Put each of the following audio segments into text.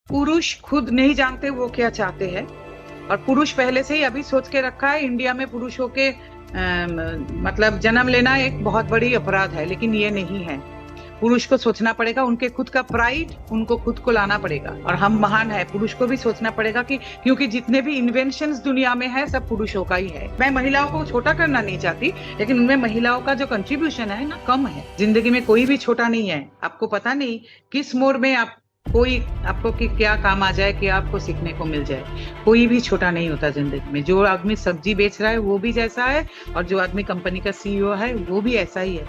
पुरुष खुद नहीं जानते वो क्या चाहते हैं, और पुरुष पहले से ही अभी सोच के रखा है इंडिया में पुरुषों के मतलब जन्म लेना एक बहुत बड़ी अपराध है, लेकिन ये नहीं है। पुरुष को सोचना पड़ेगा, उनके खुद का प्राइड उनको खुद को लाना पड़ेगा, और हम महान है। पुरुष को भी सोचना पड़ेगा कि क्योंकि जितने भी इन्वेंशंस दुनिया में है सब पुरुषों का ही है। मैं महिलाओं को छोटा करना नहीं चाहती, लेकिन उनमें महिलाओं का जो कंट्रीब्यूशन है ना कम है। जिंदगी में कोई भी छोटा नहीं है। आपको पता नहीं किस मोड़ में आपको कि क्या काम आ जाए, क्या आपको सीखने को मिल जाए। कोई भी छोटा नहीं होता जिंदगी में। जो आदमी सब्जी बेच रहा है वो भी जैसा है, और जो आदमी कंपनी का सीईओ है वो भी ऐसा ही है।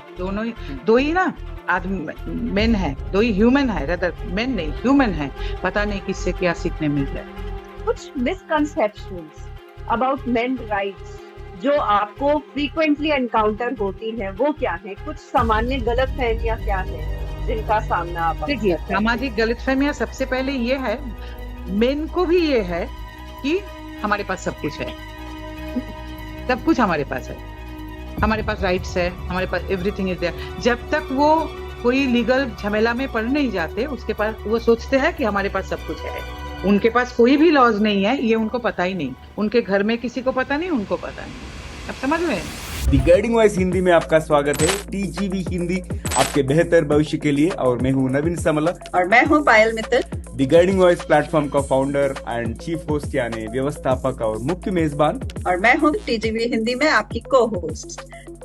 दो ही ना आदमी मेन है, दो ही ह्यूमन है, रदर मेन नहीं ह्यूमन है। पता नहीं किससे क्या सीखने मिल जाए। कुछ मिसकंसेप्शंस अबाउट मेन राइट्स जो आपको फ्रीक्वेंटली एनकाउंटर होती हैं वो क्या है? कुछ सामान्य गलतफहमियां क्या है जिनका सामना आप देखिए, सामाजिक गलतफहमियां सबसे पहले ये है, मेन को भी ये है कि हमारे पास सब कुछ है, सब कुछ हमारे पास है, हमारे पास राइट्स है, हमारे पास एवरीथिंग इज देयर। जब तक वो कोई लीगल झमेला में पड़ नहीं जाते, उसके पास वो सोचते हैं कि हमारे पास सब कुछ है। उनके पास कोई भी लॉज नहीं है, ये उनको पता ही नहीं। उनके घर में किसी को पता नहीं, उनको पता नहीं। अब समझ में? दी गाइडिंग वॉइस हिंदी में आपका स्वागत है। टीजीवी हिंदी आपके बेहतर भविष्य के लिए, और मैं हूँ नवीन समला और मैं हूँ Payal Mittal. The guiding voice platform का फाउंडर एंड चीफ होस्ट यानी व्यवस्थापक और मुख्य मेजबान, और मैं हूँ टीजीवी हिंदी में आपकी को host.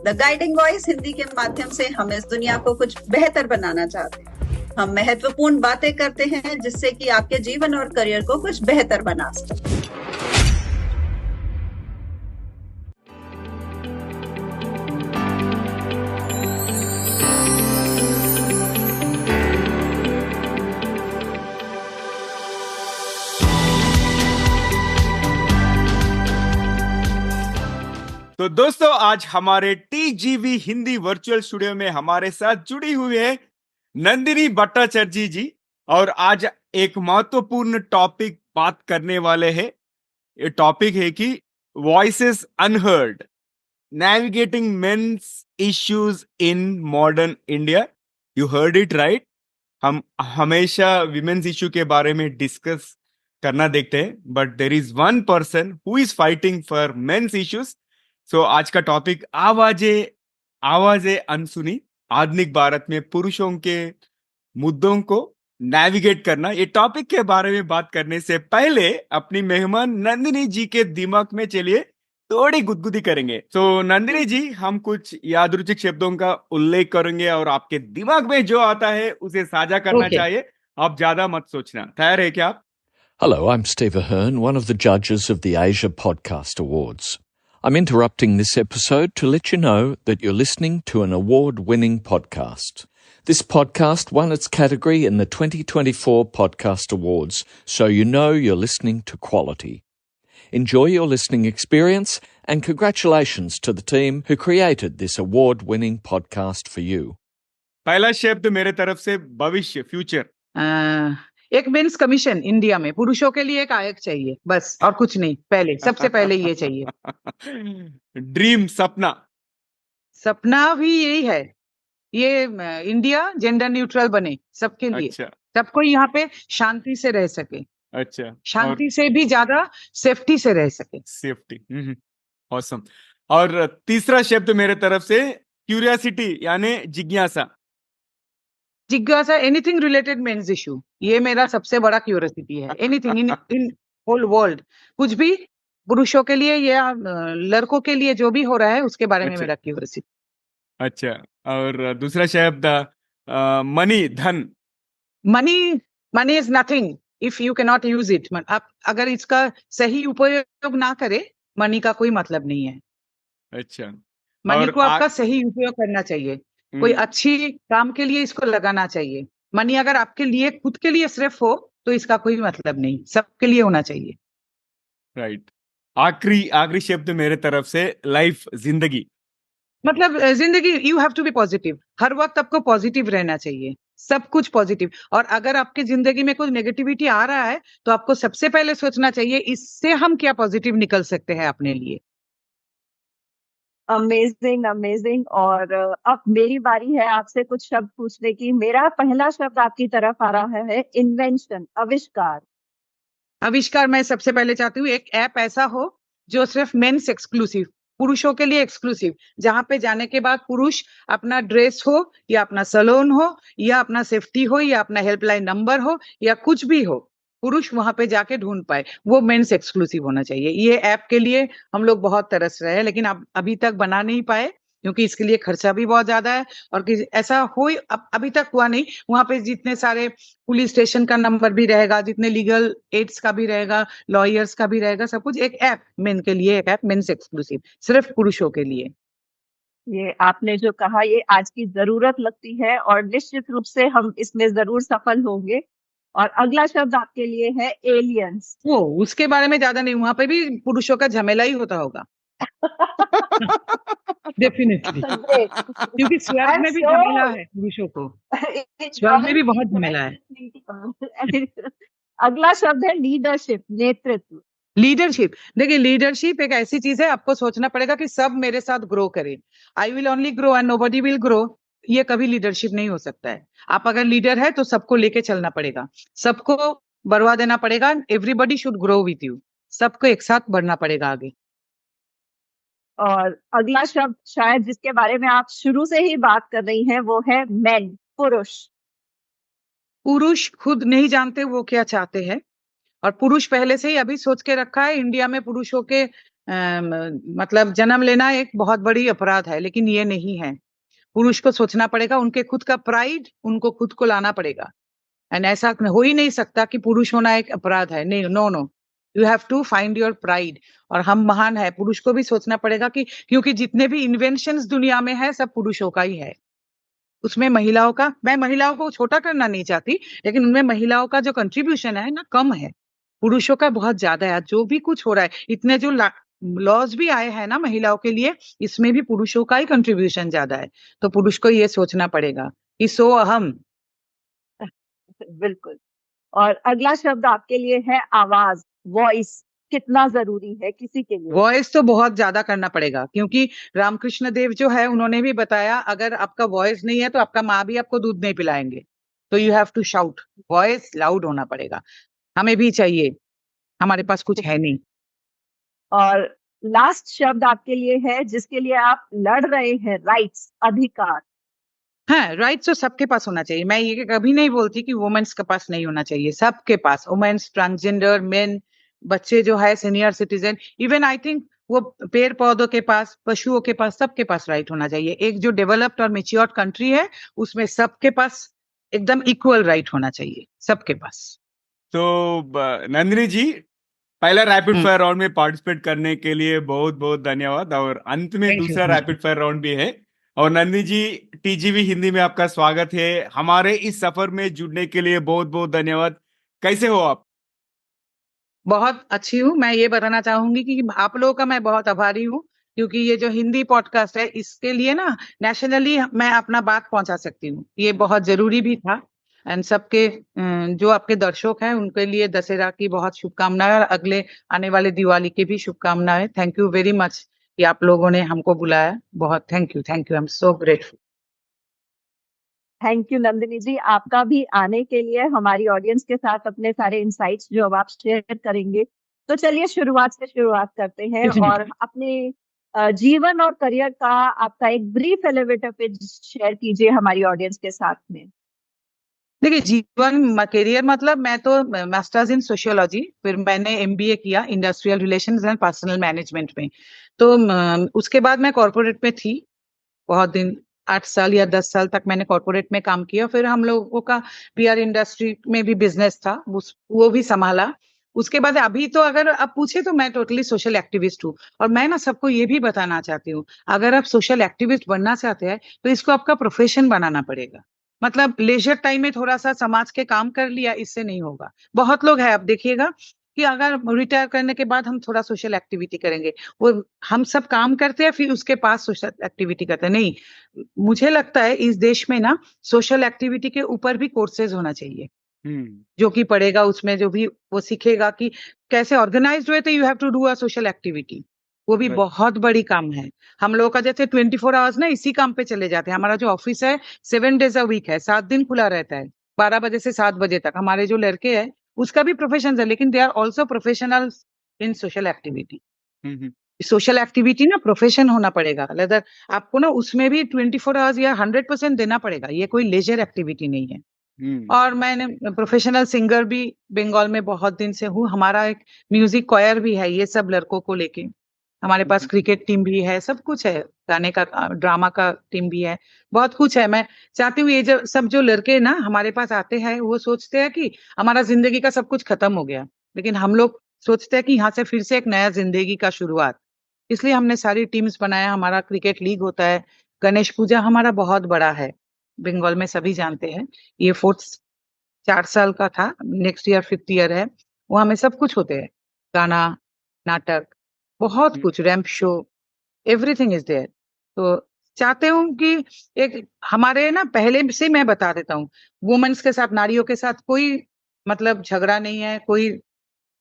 The guiding voice Hindi के माध्यम से हम इस दुनिया को कुछ बेहतर बनाना चाहते हैं। हम महत्वपूर्ण बातें करते हैं जिससे कि आपके जीवन और करियर को कुछ बेहतर बना सके। तो दोस्तों, आज हमारे टीजीवी हिंदी वर्चुअल स्टूडियो में हमारे साथ जुड़ी हुई है नंदिनी भट्टाचार्य जी, और आज एक महत्वपूर्ण टॉपिक बात करने वाले हैं। ये टॉपिक है कि voices unheard, navigating men's issues in modern India. You heard it right. हम हमेशा विमेन्स इश्यू के बारे में डिस्कस करना देखते हैं, but there is one person who is fighting for men's issues. So आज का टॉपिक आवाजें अनसुनी, आधुनिक भारत में पुरुषों के मुद्दों को नेविगेट करना। ये टॉपिक के बारे में बात करने से पहले अपनी मेहमान नंदिनी जी के दिमाग में चलिए थोड़ी गुदगुदी करेंगे। तो नंदिनी जी, हम कुछ यादृच्छिक शब्दों का उल्लेख करेंगे और आपके दिमाग में जो आता है उसे साझा करना चाहिए। आप ज्यादा मत सोचना। तैयार है क्या आप? Hello, I'm Steve Ahern, one of the judges of the Asia Podcast Awards. I'm interrupting this episode to let you know that you're listening to an award-winning podcast. This podcast won its category in the 2024 Podcast Awards, so you know you're listening to quality. Enjoy your listening experience and congratulations to the team who created this award-winning podcast for you. पहला शब्द मेरे तरफ से भविष्य, future. एक mains commission India में, पुरुषों के लिए एक आयोग चाहिए, बस, और कुछ नहीं। पहले सबसे पहले ये चाहिए। ड्रीम, सपना भी यही है, ये इंडिया जेंडर न्यूट्रल बने सबके लिए। अच्छा। सबको यहाँ पे शांति से रह सके। अच्छा। शांति से भी ज्यादा सेफ्टी से रह सके। Safety, awesome. और तीसरा शब्द मेरे तरफ से क्यूरियोसिटी यानी जिज्ञासा। एनीथिंग रिलेटेड मेंस इशू, ये मेरा सबसे बड़ा क्यूरियोसिटी है। एनीथिंग इन होल वर्ल्ड, कुछ भी पुरुषों के लिए या लड़कों के लिए जो भी हो रहा है उसके बारे में मेरा क्यूरियोसिटी। अच्छा। और दूसरा शब्द मनी, धन। Money is nothing if you can not use it. आप अगर इसका सही उपयोग ना करे, मनी का कोई मतलब नहीं है। अच्छा। मनी को आपका सही उपयोग करना चाहिए, कोई अच्छी काम के लिए इसको लगाना चाहिए। मनी अगर आपके लिए खुद के लिए सिर्फ हो तो इसका कोई मतलब नहीं, सबके लिए होना चाहिए। राइट। आखिरी शब्द मेरे तरफ से लाइफ, जिंदगी। मतलब जिंदगी, you have to be positive. हर वक्त आपको पॉजिटिव रहना चाहिए, सब कुछ पॉजिटिव। और अगर आपकी जिंदगी में कोई नेगेटिविटी आ रहा है तो आपको सबसे पहले सोचना चाहिए इससे हम क्या पॉजिटिव निकल सकते हैं अपने लिए। Amazing amazing. और अब मेरी बारी है आपसे कुछ शब्द पूछने की। मेरा पहला शब्द आपकी तरफ आ रहा है इन्वेंशन, आविष्कार। आविष्कार मैं सबसे पहले चाहती हूँ एक ऐप ऐसा हो जो सिर्फ मेंस एक्सक्लूसिव, पुरुषों के लिए एक्सक्लूसिव, जहां पे जाने के बाद पुरुष अपना ड्रेस हो या अपना सलोन हो या अपना सेफ्टी हो या अपना हेल्पलाइन नंबर हो या कुछ भी हो, पुरुष वहां पे जाके ढूंढ पाए, वो मेंस एक्सक्लूसिव होना चाहिए। ये ऐप के लिए हम लोग बहुत तरस रहे हैं, लेकिन अब अभी तक बना नहीं पाए क्योंकि इसके लिए खर्चा भी बहुत ज्यादा है। और ऐसा हो अभी तक हुआ नहीं। वहां पे जितने सारे पुलिस स्टेशन का नंबर भी रहेगा, जितने लीगल एड्स का भी रहेगा, लॉयर्स का भी रहेगा, सब कुछ एक ऐप मेन के लिए, एक ऐप मेंस एक्सक्लूसिव, सिर्फ पुरुषों के लिए। ये आपने जो कहा ये आज की जरूरत लगती है और निश्चित रूप से हम इसमें जरूर सफल होंगे। और अगला शब्द आपके लिए है एलियंस। वो उसके बारे में ज्यादा नहीं, वहां पे भी पुरुषों का झमेला ही होता होगा डेफिनेटली, क्योंकि स्वर्ग में भी झमेला है पुरुषों को, स्वर्ग में भी बहुत झमेला है। अगला शब्द है लीडरशिप, नेतृत्व। लीडरशिप, देखिए लीडरशिप एक ऐसी चीज है, आपको सोचना पड़ेगा कि सब मेरे साथ ग्रो करें। I will only grow and nobody will grow, ये कभी लीडरशिप नहीं हो सकता है। आप अगर लीडर है तो सबको लेके चलना पड़ेगा, सबको बढ़वा देना पड़ेगा। Everybody should grow with you, सबको एक साथ बढ़ना पड़ेगा आगे। और अगला शब्द शायद जिसके बारे में आप शुरू से ही बात कर रही हैं वो है मेन, पुरुष। पुरुष खुद नहीं जानते वो क्या चाहते हैं, और पुरुष पहले से ही अभी सोच के रखा है इंडिया में पुरुषों के मतलब जन्म लेना एक बहुत बड़ी अपराध है, लेकिन ये नहीं है। पुरुष को सोचना पड़ेगा, उनके खुद का प्राइड उनको खुद को लाना पड़ेगा। एंड ऐसा हो ही नहीं सकता कि पुरुष होना एक अपराध है, नहीं, no no, you have to find your pride. और हम महान है, पुरुष को भी सोचना पड़ेगा कि क्योंकि जितने भी इन्वेंशंस दुनिया में है सब पुरुषों का ही है, उसमें महिलाओं का, मैं महिलाओं को छोटा करना नहीं चाहती, लेकिन उनमें महिलाओं का जो कंट्रीब्यूशन है ना कम है, पुरुषों का बहुत ज्यादा है। जो भी कुछ हो रहा है, इतने जो लॉज भी आए हैं ना महिलाओं के लिए, इसमें भी पुरुषों का ही कंट्रीब्यूशन ज्यादा है। तो पुरुष को ये सोचना पड़ेगा कि सो अहम। बिल्कुल। और अगला शब्द आपके लिए है आवाज, वॉइस। कितना जरूरी है किसी के लिए? वॉइस तो बहुत ज्यादा करना पड़ेगा, क्योंकि रामकृष्ण देव जो है उन्होंने भी बताया, अगर आपका वॉइस नहीं है तो आपका माँ भी आपको दूध नहीं पिलाएंगे। तो you have to shout, voice loud होना पड़ेगा, हमें भी चाहिए, हमारे पास कुछ है नहीं। और लास्ट शब्द आपके लिए है जिसके लिए आप लड़ रहे हैं, राइट्स, अधिकार। हाँ, राइट्स तो सबके पास होना चाहिए। मैं ये कभी नहीं बोलती कि वुमेन्स के पास नहीं होना चाहिए, सबके पास, वुमेन्स, ट्रांसजेंडर, मेन, बच्चे जो है, senior citizen, even I think वो पेड़ पौधों के पास, पशुओं के पास, सबके पास राइट होना चाहिए। एक जो डेवलप्ड और मेच्योर्ड कंट्री है उसमें सबके पास एकदम इक्वल राइट होना चाहिए, सबके पास। तो नंदिनी जी, पहला रैपिड हम्म। फायर राउंड में पार्टिसिपेट करने के लिए बहुत बहुत धन्यवाद। और अंत में Thank you, दूसरा thank you. Rapid fire round भी है। और नंदिनी जी, टीजीवी हिंदी में आपका स्वागत है। हमारे इस सफर में जुड़ने के लिए बहुत बहुत धन्यवाद। कैसे हो आप? बहुत अच्छी हूँ। मैं ये बताना चाहूंगी कि आप लोगों का मैं बहुत आभारी हूँ, क्योंकि ये जो हिंदी पॉडकास्ट है इसके लिए ना नेशनली मैं अपना बात पहुंचा सकती हूँ, ये बहुत जरूरी भी था। एंड सबके जो आपके दर्शक हैं उनके लिए दशहरा की बहुत शुभकामनाएं, और अगले आने वाले दिवाली की भी शुभकामनाएं। थैंक यू वेरी मच कि आप लोगों ने हमको बुलाया, बहुत thank you, thank you, I am so grateful. Thank you Nandini ji, आपका भी आने के लिए, हमारी ऑडियंस के साथ अपने सारे इंसाइट्स जो अब आप शेयर करेंगे। तो चलिए शुरुआत से शुरुआत करते हैं और अपने जीवन और करियर का आपका एक ब्रीफ एलिवेटर पिच शेयर कीजिए हमारी ऑडियंस के साथ में। देखिए, जीवन करियर मतलब मैं तो मास्टर्स इन सोशियोलॉजी, फिर मैंने एमबीए किया industrial relations and personal management में। तो उसके बाद मैं कॉर्पोरेट में थी बहुत दिन, 8 साल या 10 साल तक मैंने कॉर्पोरेट में काम किया। फिर हम लोगों का पीआर इंडस्ट्री में भी बिजनेस था, वो भी संभाला। उसके बाद अभी तो अगर आप पूछे तो मैं टोटली सोशल एक्टिविस्ट हूँ। और मैं ना सबको ये भी बताना चाहती हूँ, अगर आप सोशल एक्टिविस्ट बनना चाहते हैं तो इसको आपका प्रोफेशन बनाना पड़ेगा। मतलब लेजर टाइम में थोड़ा सा समाज के काम कर लिया, इससे नहीं होगा। बहुत लोग हैं, आप देखिएगा कि अगर रिटायर करने के बाद हम थोड़ा सोशल एक्टिविटी करेंगे, वो हम सब काम करते हैं फिर उसके पास सोशल एक्टिविटी करते हैं, नहीं। मुझे लगता है इस देश में ना सोशल एक्टिविटी के ऊपर भी कोर्सेज होना चाहिए, जो कि पढ़ेगा उसमें जो भी वो सीखेगा कि कैसे ऑर्गेनाइज्ड हुए, तो you have to do a social activity. वो भी Right. बहुत बड़ी काम है। हम लोगों का जैसे 24 आवर्स ना इसी काम पे चले जाते हैं। हमारा जो ऑफिस है 7 डेज अ वीक है, 7 दिन खुला रहता है, 12 बजे से 7 बजे तक। हमारे जो लड़के हैं उसका भी प्रोफेशन है, लेकिन they are also professional in social activity. Hmm, social activity ना प्रोफेशन होना पड़ेगा, लेदर आपको ना उसमें भी 24 आवर्स या 100% देना पड़ेगा। ये कोई लेजर एक्टिविटी नहीं है। और मैंने प्रोफेशनल सिंगर भी बंगाल में बहुत दिन से हूँ। हमारा एक म्यूजिक क्वायर भी है, ये सब लड़कों को लेके। हमारे पास क्रिकेट टीम भी है, सब कुछ है, गाने का ड्रामा का टीम भी है, बहुत कुछ है। मैं चाहती हूँ ये जो सब जो लड़के ना हमारे पास आते हैं वो सोचते हैं कि हमारा जिंदगी का सब कुछ खत्म हो गया, लेकिन हम लोग सोचते हैं कि यहाँ से फिर से एक नया जिंदगी का शुरुआत। इसलिए हमने सारी टीम्स बनाया। हमारा क्रिकेट लीग होता है, गणेश पूजा हमारा बहुत बड़ा है, बंगाल में सभी जानते हैं। ये 4 साल का था, नेक्स्ट ईयर 5th ईयर है। वहां में सब कुछ होते हैं, गाना, नाटक, बहुत कुछ, ramp show, everything is there. तो चाहते हूँ कि एक हमारे ना पहले से मैं बता देता हूँ, वुमेन्स के साथ, नारियों के साथ कोई मतलब झगड़ा नहीं है। कोई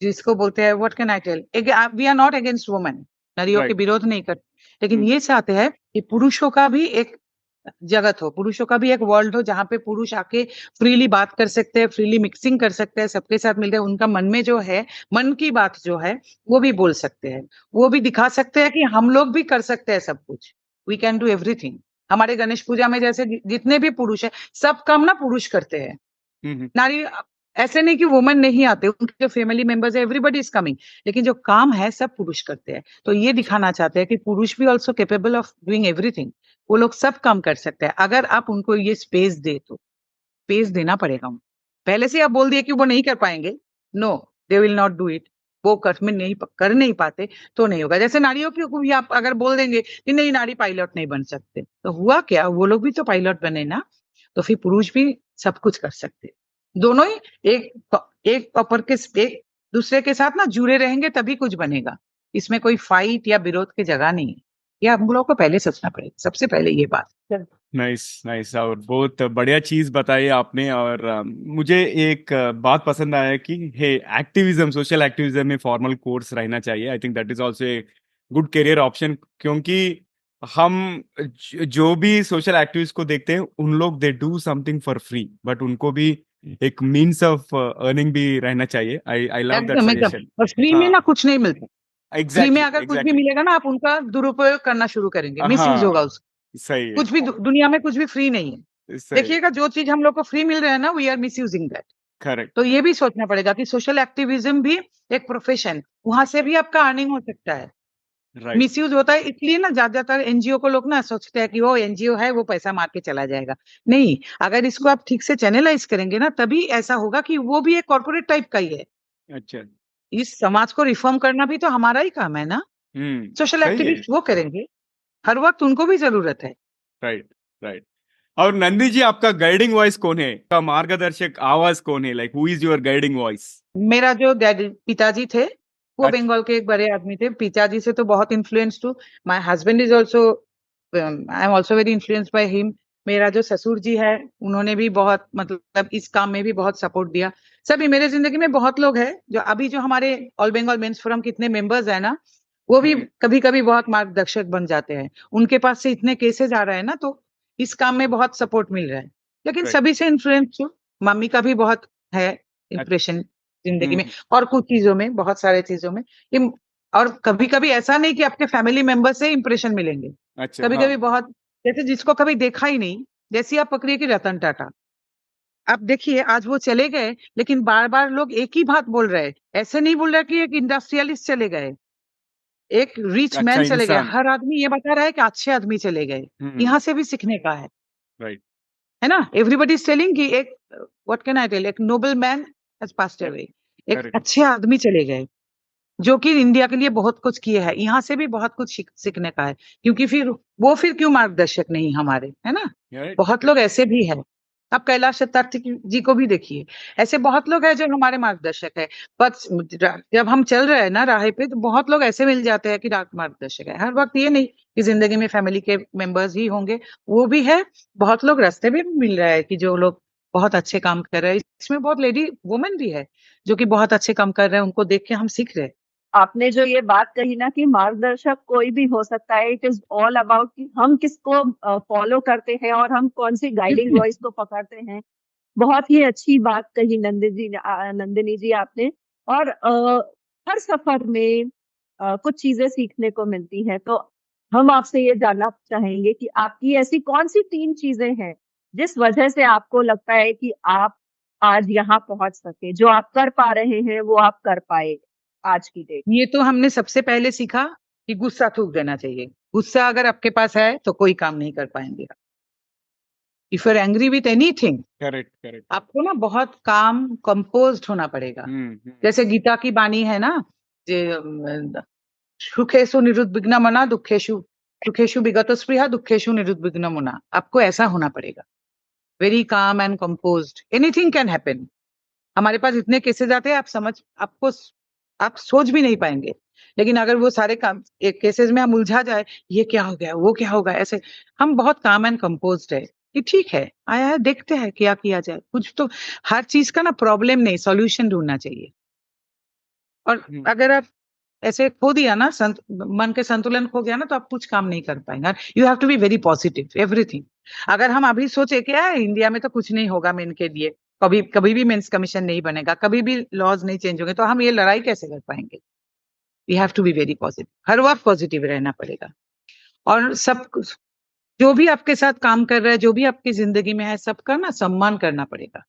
जिसको बोलते हैं what can I tell, we are not against women, नारियों के राइट। विरोध नहीं करते, लेकिन ये चाहते हैं कि पुरुषों का भी एक जगत हो, पुरुषों का भी एक वर्ल्ड हो जहाँ पे पुरुष आके फ्रीली बात कर सकते हैं, फ्रीली मिक्सिंग कर सकते हैं, सबके साथ मिलते हैं। उनका मन में जो है, मन की बात जो है वो भी बोल सकते हैं, वो भी दिखा सकते हैं कि हम लोग भी कर सकते हैं सब कुछ, वी कैन डू एवरीथिंग। हमारे गणेश पूजा में जैसे जितने भी पुरुष है, सब काम ना पुरुष करते हैं। नारी ऐसे नहीं कि वुमेन नहीं आते, उनके जो फैमिली मेंबर्स है एवरीबडी इज कमिंग, लेकिन जो काम है सब पुरुष करते हैं। तो ये दिखाना चाहते हैं कि पुरुष भी also capable of doing everything, वो लोग सब काम कर सकते हैं अगर आप उनको ये स्पेस दे तो। स्पेस देना पड़ेगा उनको। पहले से आप बोल दिए कि वो नहीं कर पाएंगे, no, they will not do it. वो कर नहीं पाते तो नहीं होगा। जैसे नारियों को भी आप अगर बोल देंगे कि नहीं नारी पायलट नहीं बन सकते, तो हुआ क्या, वो लोग भी तो पायलट बने ना। तो फिर पुरुष भी सब कुछ कर सकते, दोनों ही एक दूसरे के साथ ना जुड़े रहेंगे तभी कुछ बनेगा। इसमें कोई फाइट या विरोध की जगह नहीं है। ये हम लोगों को पहले सोचना पड़ेगा, सबसे पहले ये बात। नाइस नाइस, और बहुत बढ़िया चीज बताई आपने। और मुझे एक बात पसंद आया कि हे एक्टिविज्म, सोशल एक्टिविज्म में फॉर्मल कोर्स रहना चाहिए। I think that is also a good career option, क्योंकि हम जो भी सोशल एक्टिविस्ट को देखते हैं उन लोग they do something for free, but उनको भी एक मीन्स ऑफ अर्निंग भी रहना चाहिए। आई लव दैट एकदम एकदम। सजेशन। और फ्री में ना कुछ नहीं मिलता। फ्री में एग्जैक्टली अगर कुछ भी एग्जैक्टली। मिलेगा ना, आप उनका दुरुपयोग करना शुरू करेंगे, मिसयूज होगा हाँ, उसका। सही है, कुछ भी दुनिया में कुछ भी फ्री नहीं है। सही, देखिएगा, जो चीज हम लोग को फ्री मिल रहा है ना, we are misusing that. Correct, तो ये भी सोचना पड़ेगा कि सोशल एक्टिविज्म भी एक प्रोफेशन, वहां से भी आपका अर्निंग हो सकता है। राइट, मिसयूज होता है इसलिए ना, ज्यादातर एनजीओ को लोग ना सोचते हैं कि वो एनजीओ है, वो पैसा मार के चला जाएगा। नहीं, अगर इसको आप ठीक से चैनलाइज करेंगे ना, तभी ऐसा होगा कि वो भी एक कॉर्पोरेट टाइप का ही है। अच्छा, इस समाज को रिफॉर्म करना भी तो हमारा ही काम है ना। सोशल सही है, एक्टिविस्ट वो करेंगे, हर वक्त उनको भी जरूरत है। Right, right. और नंदी जी, आपका गाइडिंग वॉइस कौन है, का मार्गदर्शक आवाज कौन है, like who is your guiding voice? मेरा जो डैडी पिताजी थे, वो अच्छा, बंगाल के एक बड़े आदमी थे। पिताजी से तो बहुत इन्फ्लुएंस्ड हूँ। My husband is also, I am also very influenced by him. मेरा जो ससुर जी है, उन्होंने भी बहुत मतलब इस काम में भी बहुत सपोर्ट दिया। सभी मेरे जिंदगी में बहुत लोग हैं जो अभी जो हमारे ऑल बंगाल मेंस फोरम कितने मेंबर्स है ना, वो भी कभी कभी बहुत मार्गदर्शक बन जाते हैं। उनके पास से इतने केसेस आ रहे हैं ना, तो इस काम में बहुत सपोर्ट मिल रहा है। लेकिन राइट, सभी से इन्फ्लुएंस हूँ। मम्मी का भी बहुत है इम्प्रेशन जिंदगी में, हम्म, और कुछ चीजों में, बहुत सारे चीजों में। इम- और कभी कभी ऐसा नहीं कि आपके फैमिली मेंबर से इंप्रेशन मिलेंगे। अच्छा, कभी हाँ, कभी बहुत, जैसे जिसको कभी देखा ही नहीं, जैसी आप पकड़िए कि रतन टाटा। आप देखिए, आज वो चले गए, लेकिन बार बार लोग एक ही बात बोल रहे हैं। ऐसे नहीं बोल रहे कि एक इंडस्ट्रियलिस्ट चले गए, एक रिच अच्छा मैन चले गए। इंसान, हर आदमी ये बता रहा है कि अच्छे आदमी चले गए। यहाँ से भी सीखने का राइट, है ना। एवरीबडी इज टेलिंग कि एक व्हाट कैन आई टेल, एक noble man has passed away, एक करेक्ट, अच्छे आदमी चले गए जो कि इंडिया के लिए बहुत कुछ किए हैं। यहाँ से भी बहुत कुछ सीखने का है, क्योंकि फिर क्यों मार्गदर्शक नहीं हमारे, है ना। राइट, बहुत लोग ऐसे भी हैं। आप कैलाश सत्यार्थी जी को भी देखिए, ऐसे बहुत लोग हैं जो हमारे मार्गदर्शक है। पर जब हम चल रहे हैं ना राह पे, तो बहुत लोग ऐसे मिल जाते हैं कि मार्गदर्शक है। हर वक्त ये नहीं कि जिंदगी में फैमिली के मेंबर्स ही होंगे, वो भी है। बहुत लोग रास्ते में भी मिल रहा है कि जो लोग बहुत अच्छे काम कर रहे हैं। इसमें बहुत लेडी वुमेन भी है जो कि बहुत अच्छे काम कर रहे हैं, उनको देख के हम सीख रहे हैं। आपने जो ये बात कही ना कि मार्गदर्शक कोई भी हो सकता है, इट इज ऑल अबाउट कि हम किसको फॉलो करते हैं और हम कौन सी गाइडिंग वॉइस को पकड़ते हैं। बहुत ही अच्छी बात कही नंदिनी जी आपने। और हर सफर में कुछ चीजें सीखने को मिलती हैं। तो हम आपसे ये जानना चाहेंगे कि आपकी ऐसी कौन सी 3 चीजें हैं जिस वजह से आपको लगता है कि आप आज यहाँ पहुंच सके, जो आप कर पा रहे हैं वो आप कर पाए आज की डेट। ये तो हमने सबसे पहले सीखा कि गुस्सा थूक देना चाहिए। गुस्सा अगर आपके पास है तो कोई काम नहीं कर पाएंगे। If you are angry with anything, correct correct. आपको ना बहुत काम कंपोज्ड होना पड़ेगा। जैसे गीता की बानी है ना, सुखेषु निरुद्विग्नमना दुखेषु सुखेषु विगतो स्पृहा दुखेषु निरुद्विग्नमना। आपको ऐसा होना पड़ेगा, very calm and composed. Anything can happen. हमारे पास इतने केसेस आते हैं, आप सोच भी नहीं पाएंगे। लेकिन अगर वो सारे काम एक केसेस में हम उलझा जाए, ये क्या हो गया, वो क्या होगा, ऐसे हम बहुत काम एंड कंपोज्ड है कि ठीक है, आया है, देखते हैं क्या किया जाए। कुछ तो हर चीज का ना प्रॉब्लम नहीं, सॉल्यूशन ढूंढना चाहिए। और अगर आप ऐसे खो दिया ना, मन के संतुलन खो गया ना, तो आप कुछ काम नहीं कर पाएंगे। You have to be very positive everything. अगर हम अभी सोचे कि यार इंडिया में तो कुछ नहीं होगा मेन के लिए, कभी भी मेंस कमीशन नहीं बनेगा, कभी भी लॉज नहीं चेंज होंगे, तो हम ये लड़ाई कैसे कर पाएंगे। We have to be very positive, हर वक्त पॉजिटिव रहना पड़ेगा। और सब जो भी आपके साथ काम कर रहा है, जो भी आपकी जिंदगी में है, सबका ना सम्मान करना पड़ेगा।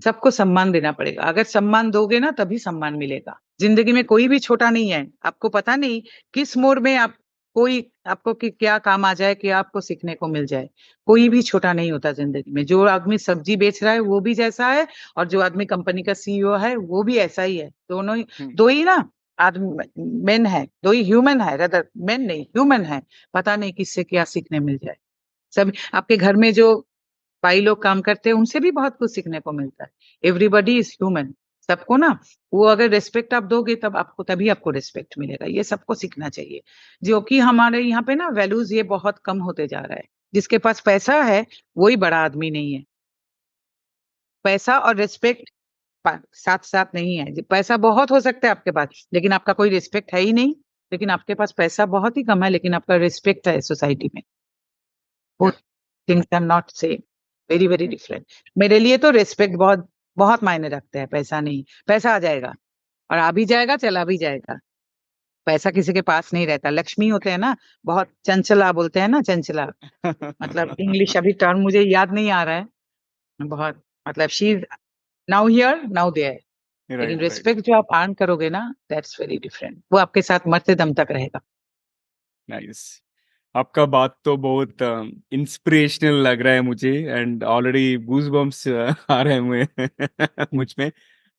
सबको सम्मान देना पड़ेगा। अगर सम्मान दोगे ना, तभी सम्मान मिलेगा। जिंदगी में कोई भी छोटा नहीं है। आपको पता नहीं किस मोड़ में आपको कि क्या काम आ जाए, कि आपको सीखने को मिल जाए। कोई भी छोटा नहीं होता जिंदगी में। जो आदमी सब्जी बेच रहा है वो भी जैसा है, और जो आदमी कंपनी का सीईओ है वो भी ऐसा ही है। दोनों ही दो ही ना आदमी मेन है, दो ही ह्यूमन है, रदर मेन नहीं ह्यूमन है। पता नहीं किससे क्या सीखने मिल जाए। सब आपके घर में जो भाई लोग काम करते हैं, उनसे भी बहुत कुछ सीखने को मिलता है। Everybody is human. सबको ना, वो अगर रिस्पेक्ट आप दोगे तभी आपको रिस्पेक्ट मिलेगा। ये सबको सीखना चाहिए। जो कि हमारे यहाँ पे ना वैल्यूज ये बहुत कम होते जा रहा है। जिसके पास पैसा है वही बड़ा आदमी नहीं है। पैसा और रिस्पेक्ट साथ साथ नहीं है। पैसा बहुत हो सकता है आपके पास, लेकिन आपका कोई रिस्पेक्ट है ही नहीं। लेकिन आपके पास पैसा बहुत ही कम है, लेकिन आपका रिस्पेक्ट है सोसाइटी में। both things are not same, very very different। मेरे लिए तो रिस्पेक्ट बहुत बहुत मायने रखते हैं, पैसा नहीं। पैसा आ जाएगा और आ भी जाएगा, चला भी जाएगा। पैसा किसी के पास नहीं रहता। लक्ष्मी होते हैं ना, बहुत चंचला बोलते हैं ना, चंचला मतलब इंग्लिश अभी टर्म मुझे याद नहीं आ रहा है। बहुत मतलब she now here now there. लेकिन रिस्पेक्ट जो आप अर्न करोगे ना, दैट्स वेरी डिफरेंट। वो आपके साथ मरते दम तक रहेगा। नाइस। आपका बात तो बहुत इंस्पिरेशनल लग रहा है मुझे, एंड ऑलरेडी गूज़बम्प्स आ रहे हैं मुझ में।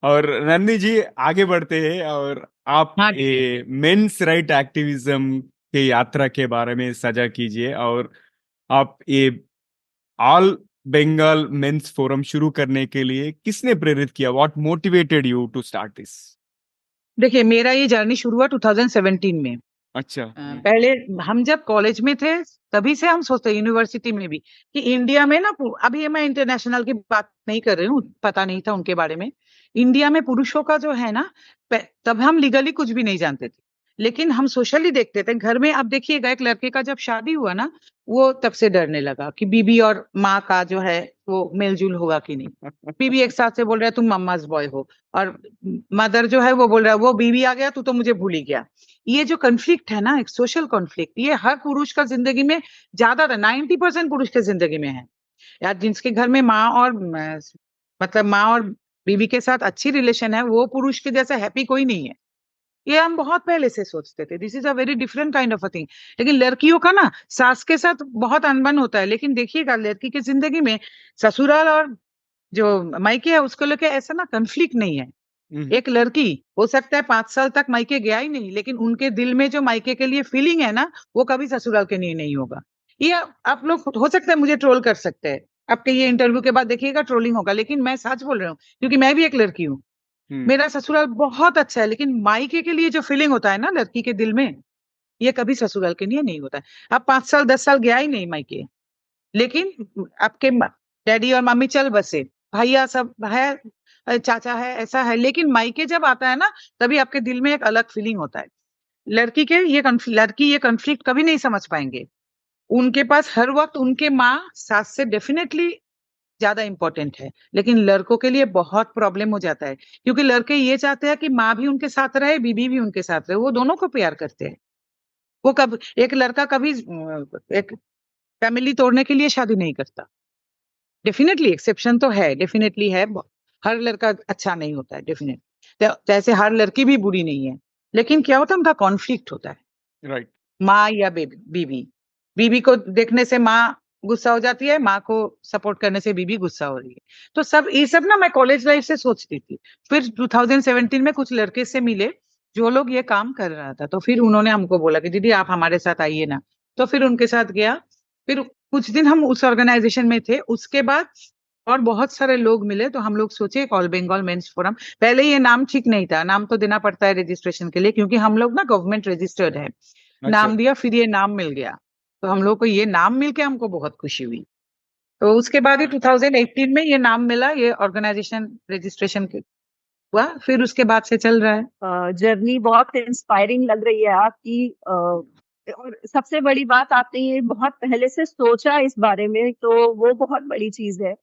और नंदी जी, आगे बढ़ते हैं और आप हाँ ये मेंस राइट एक्टिविज्म के यात्रा के बारे में साझा कीजिए। और आप ये ऑल बंगाल मेंस फोरम शुरू करने के लिए किसने प्रेरित किया? What motivated you to start this? देखिए, मेरा ये जर्नी शुरू हुआ 2017 में। अच्छा। पहले हम जब कॉलेज में थे, तभी से हम सोचते, यूनिवर्सिटी में भी, कि इंडिया में ना, अभी मैं इंटरनेशनल की बात नहीं कर रही हूँ, पता नहीं था उनके बारे में। इंडिया में पुरुषों का जो है ना, तब हम लीगली कुछ भी नहीं जानते थे, लेकिन हम सोशली देखते थे घर में। अब देखिएगा, एक लड़के का जब शादी हुआ ना, वो तब से डरने लगा कि बीबी और माँ का जो है वो मेलजूल होगा कि नहीं। बीबी एक साथ से बोल रहा है तुम मम्माज बॉय हो, और मदर जो है वो बोल रहा है वो बीबी आ गया तू तो मुझे भूल ही गया। ये जो कॉन्फ्लिक्ट है ना, एक सोशल कॉन्फ्लिक्ट, ये हर पुरुष का जिंदगी में ज्यादातर 90% पुरुष के जिंदगी में है। यार जिनके घर में मतलब माँ और बीवी के साथ अच्छी रिलेशन है, वो पुरुष के जैसा हैप्पी कोई नहीं है। ये हम बहुत पहले से सोचते थे। This is a very different kind of a thing. लेकिन लड़कियों का ना सास के साथ बहुत अनबन होता है। लेकिन देखिएगा, लड़की की जिंदगी में ससुराल और जो मायके है उसको लेके ऐसा ना कॉन्फ्लिक्ट नहीं है। एक लड़की हो सकता है 5 साल तक मायके गया ही नहीं, लेकिन उनके दिल में जो मायके के लिए फीलिंग है ना, वो कभी ससुराल के लिए नहीं होगा। ये आप लोग हो सकता है मुझे ट्रोल कर सकते हैं, आपके ये इंटरव्यू के बाद देखिएगा ट्रोलिंग होगा, लेकिन मैं सच बोल रहा हूँ, क्योंकि मैं भी एक लड़की हूँ। मेरा ससुराल बहुत अच्छा है, लेकिन मायके के लिए जो फीलिंग होता है ना लड़की के दिल में, ये कभी ससुराल के लिए नहीं होता है। आप 5 साल 10 साल गया ही नहीं मायके, लेकिन आपके डैडी और मम्मी चल बसे, भैया सब है, चाचा है, ऐसा है। लेकिन मायके जब आता है ना, तभी आपके दिल में एक अलग फीलिंग होता है। लड़की ये कॉन्फ्लिक्ट कभी नहीं समझ पाएंगे। उनके पास हर वक्त उनके माँ सास से डेफिनेटली ज्यादा इंपॉर्टेंट है, लेकिन लड़कों के लिए बहुत प्रॉब्लम हो जाता है, क्योंकि लड़के ये चाहते हैं कि माँ भी उनके साथ रहे, बीबी भी उनके साथ रहे, वो दोनों को प्यार करते हैं। एक लड़का कभी एक फैमिली तोड़ने के लिए शादी नहीं करता। डेफिनेटली एक्सेप्शन तो है, डेफिनेटली है, हर लड़का अच्छा नहीं होता है डेफिनेटली, जैसे हर लड़की भी बुरी नहीं है, लेकिन क्या होता है उनका कॉन्फ्लिक्ट होता है। राइट। माँ या बीबी बीबी को देखने से माँ गुस्सा हो जाती है, माँ को सपोर्ट करने से बीबी गुस्सा हो रही है। तो सब ये सब ना मैं कॉलेज लाइफ से सोचती थी। फिर 2017 में कुछ लड़के से मिले जो लोग ये काम कर रहा था, तो फिर उन्होंने हमको बोला कि दीदी आप हमारे साथ आइए ना। तो फिर उनके साथ गया। फिर कुछ दिन हम उस ऑर्गेनाइजेशन में थे। उसके बाद और बहुत सारे लोग मिले, तो हम लोग सोचे ऑल बंगाल मेंस फोरम। पहले ये नाम ठीक नहीं था, नाम तो देना पड़ता है रजिस्ट्रेशन के लिए, क्योंकि हम लोग ना गवर्नमेंट रजिस्टर्ड है। नाम दिया, फिर ये नाम मिल गया, तो हम लोग को ये नाम मिल के हमको बहुत खुशी हुई। तो उसके बाद ही 2018 में ये नाम मिला, ये ऑर्गेनाइजेशन रजिस्ट्रेशन हुआ, फिर उसके बाद से चल रहा है। जर्नी बहुत इंस्पायरिंग लग रही है आपकी। और सबसे बड़ी बात, आपने ये बहुत पहले से सोचा इस बारे में, तो वो बहुत बड़ी चीज है।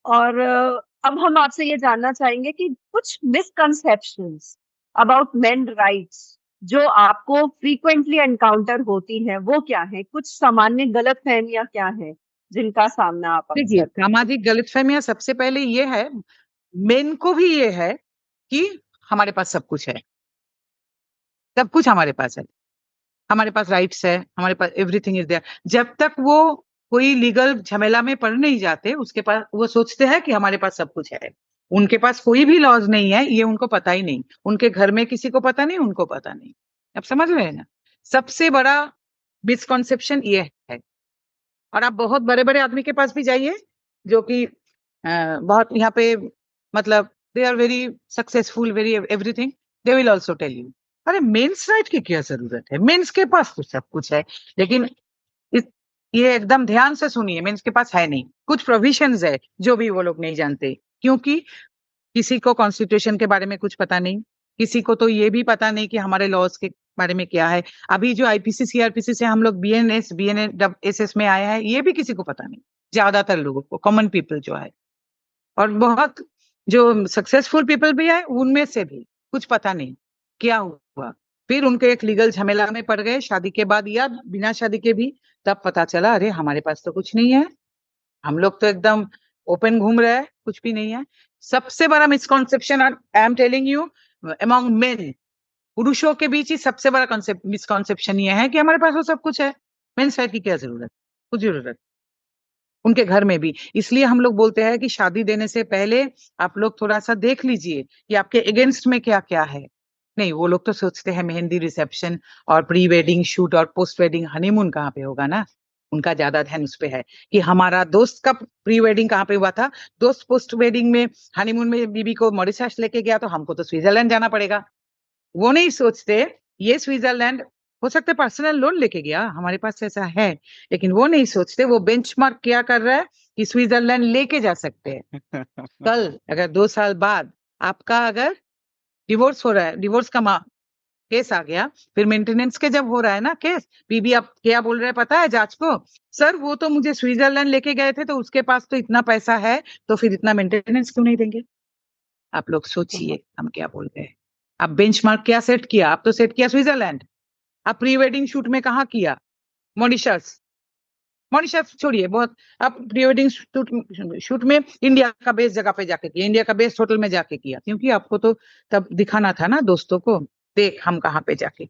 और अब हम आपसे ये जानना चाहेंगे कि कुछ मिसकंसेप्शंस अबाउट मेन राइट्स जो आपको फ्रीक्वेंटली एनकाउंटर होती हैं, वो क्या है? कुछ सामान्य गलतफहमियां क्या है जिनका सामना आप देखिए, अक्सर करते हैं? सामाजिक गलतफहमियां सबसे पहले ये है, मेन को भी ये है कि हमारे पास सब कुछ है, सब कुछ हमारे पास है, हमारे पास राइट्स है, हमारे पास एवरीथिंग इज देयर। जब तक वो कोई लीगल झमेला में पड़ नहीं जाते, उसके पास वो सोचते हैं कि हमारे पास सब कुछ है। उनके पास कोई भी लॉज नहीं है, ये उनको पता ही नहीं, उनके घर में किसी को पता नहीं, उनको पता नहीं। आप समझ रहे हैं ना? सबसे बड़ा मिसकॉन्सेप्शन ये है। और आप बहुत बड़े बड़े आदमी के पास भी जाइए, जो कि बहुत यहाँ पे मतलब they are very successful, very everything, they will also tell you अरे मेंस राइट की क्या जरूरत है, मेंस के पास तो सब कुछ है। लेकिन ये एकदम ध्यान से सुनिए, मेंस के पास है नहीं, कुछ प्रोविजंस है जो भी वो लोग नहीं जानते, क्योंकि किसी को कॉन्स्टिट्यूशन के बारे में कुछ पता नहीं, किसी को तो ये भी पता नहीं कि हमारे लॉज के बारे में क्या है। अभी जो आईपीसी सीआरपीसी से हम लोग बीएनएस में आया है, ये भी किसी को पता नहीं, ज्यादातर लोगों को, कॉमन पीपल जो है। और बहुत जो सक्सेसफुल पीपल भी है, उनमें से भी कुछ पता नहीं क्या हुआ। फिर उनके एक लीगल झमेला में पड़ गए, शादी के बाद या बिना शादी के भी, तब पता चला अरे हमारे पास तो कुछ नहीं है, हम लोग तो एकदम ओपन घूम रहे हैं, कुछ भी नहीं है। सबसे बड़ा misconception I am telling you among main, पुरुषों के बीच ही सबसे बड़ा मिसकॉन्सेप्शन ये है कि हमारे पास वो सब कुछ है, मेंस राइट की क्या जरूरत, कुछ जरूरत उनके घर में भी। इसलिए हम लोग बोलते हैं कि शादी देने से पहले आप लोग थोड़ा सा देख लीजिए कि आपके अगेंस्ट में क्या क्या है। नहीं, वो लोग तो सोचते हैं मेहंदी रिसेप्शन और प्री वेडिंग शूट और पोस्ट वेडिंग हनीमून कहाँ पे होगा ना, उनका ज्यादा ध्यान उस पे है कि हमारा दोस्त का प्री वेडिंग कहाँ पे हुआ था, दोस्त पोस्ट वेडिंग में हनीमून में बीबी को मॉरिशस लेके गया, तो हमको तो स्विट्जरलैंड जाना पड़ेगा। वो नहीं सोचते ये स्विट्जरलैंड हो सकता है पर्सनल लोन लेके गया, हमारे पास ऐसा है, लेकिन वो नहीं सोचते, वो बेंचमार्क क्या कर रहा है कि स्विट्जरलैंड लेके जा सकते हैं। कल अगर 2 साल बाद आपका अगर डिवोर्स हो रहा है, डिवोर्स का केस आ गया, फिर मेंटेनेंस के जब हो रहा है ना केस, बीबी आप क्या बोल रहे हैं पता है जज को, सर वो तो मुझे स्विट्जरलैंड लेके गए थे, तो उसके पास तो इतना पैसा है, तो फिर इतना मेंटेनेंस क्यों नहीं देंगे। आप लोग सोचिए हम क्या बोल रहे हैं। आप बेंचमार्क क्या सेट किया, आप तो सेट किया स्विट्जरलैंड। आप प्री वेडिंग शूट में कहाँ किया, मॉरिशस, मॉरिशस छोड़िए बहुत, आप प्री वेडिंग शूट में इंडिया का बेस्ट जगह पे जाके किया, इंडिया का बेस्ट होटल में जाके किया, क्योंकि आपको तो तब दिखाना था ना दोस्तों को, देख हम कहाँ पे जाके।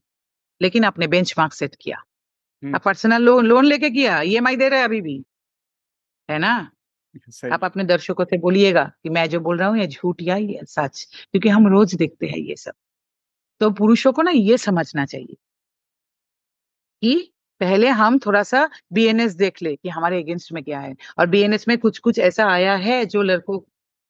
लेकिन आपने बेंचमार्क सेट किया, आप पर्सनल लोन लेके किया, ईएमआई दे रहे हैं अभी भी, है ना। आप अपने दर्शकों से बोलिएगा कि मैं जो बोल रहा हूँ ये झूठ या ये सच, क्योंकि हम रोज देखते हैं ये सब। तो पुरुषों को ना ये समझना चाहिए कि पहले हम थोड़ा सा बीएनएस देख ले कि हमारे अगेंस्ट में क्या है, और बीएनएस में कुछ कुछ ऐसा आया है जो लड़कों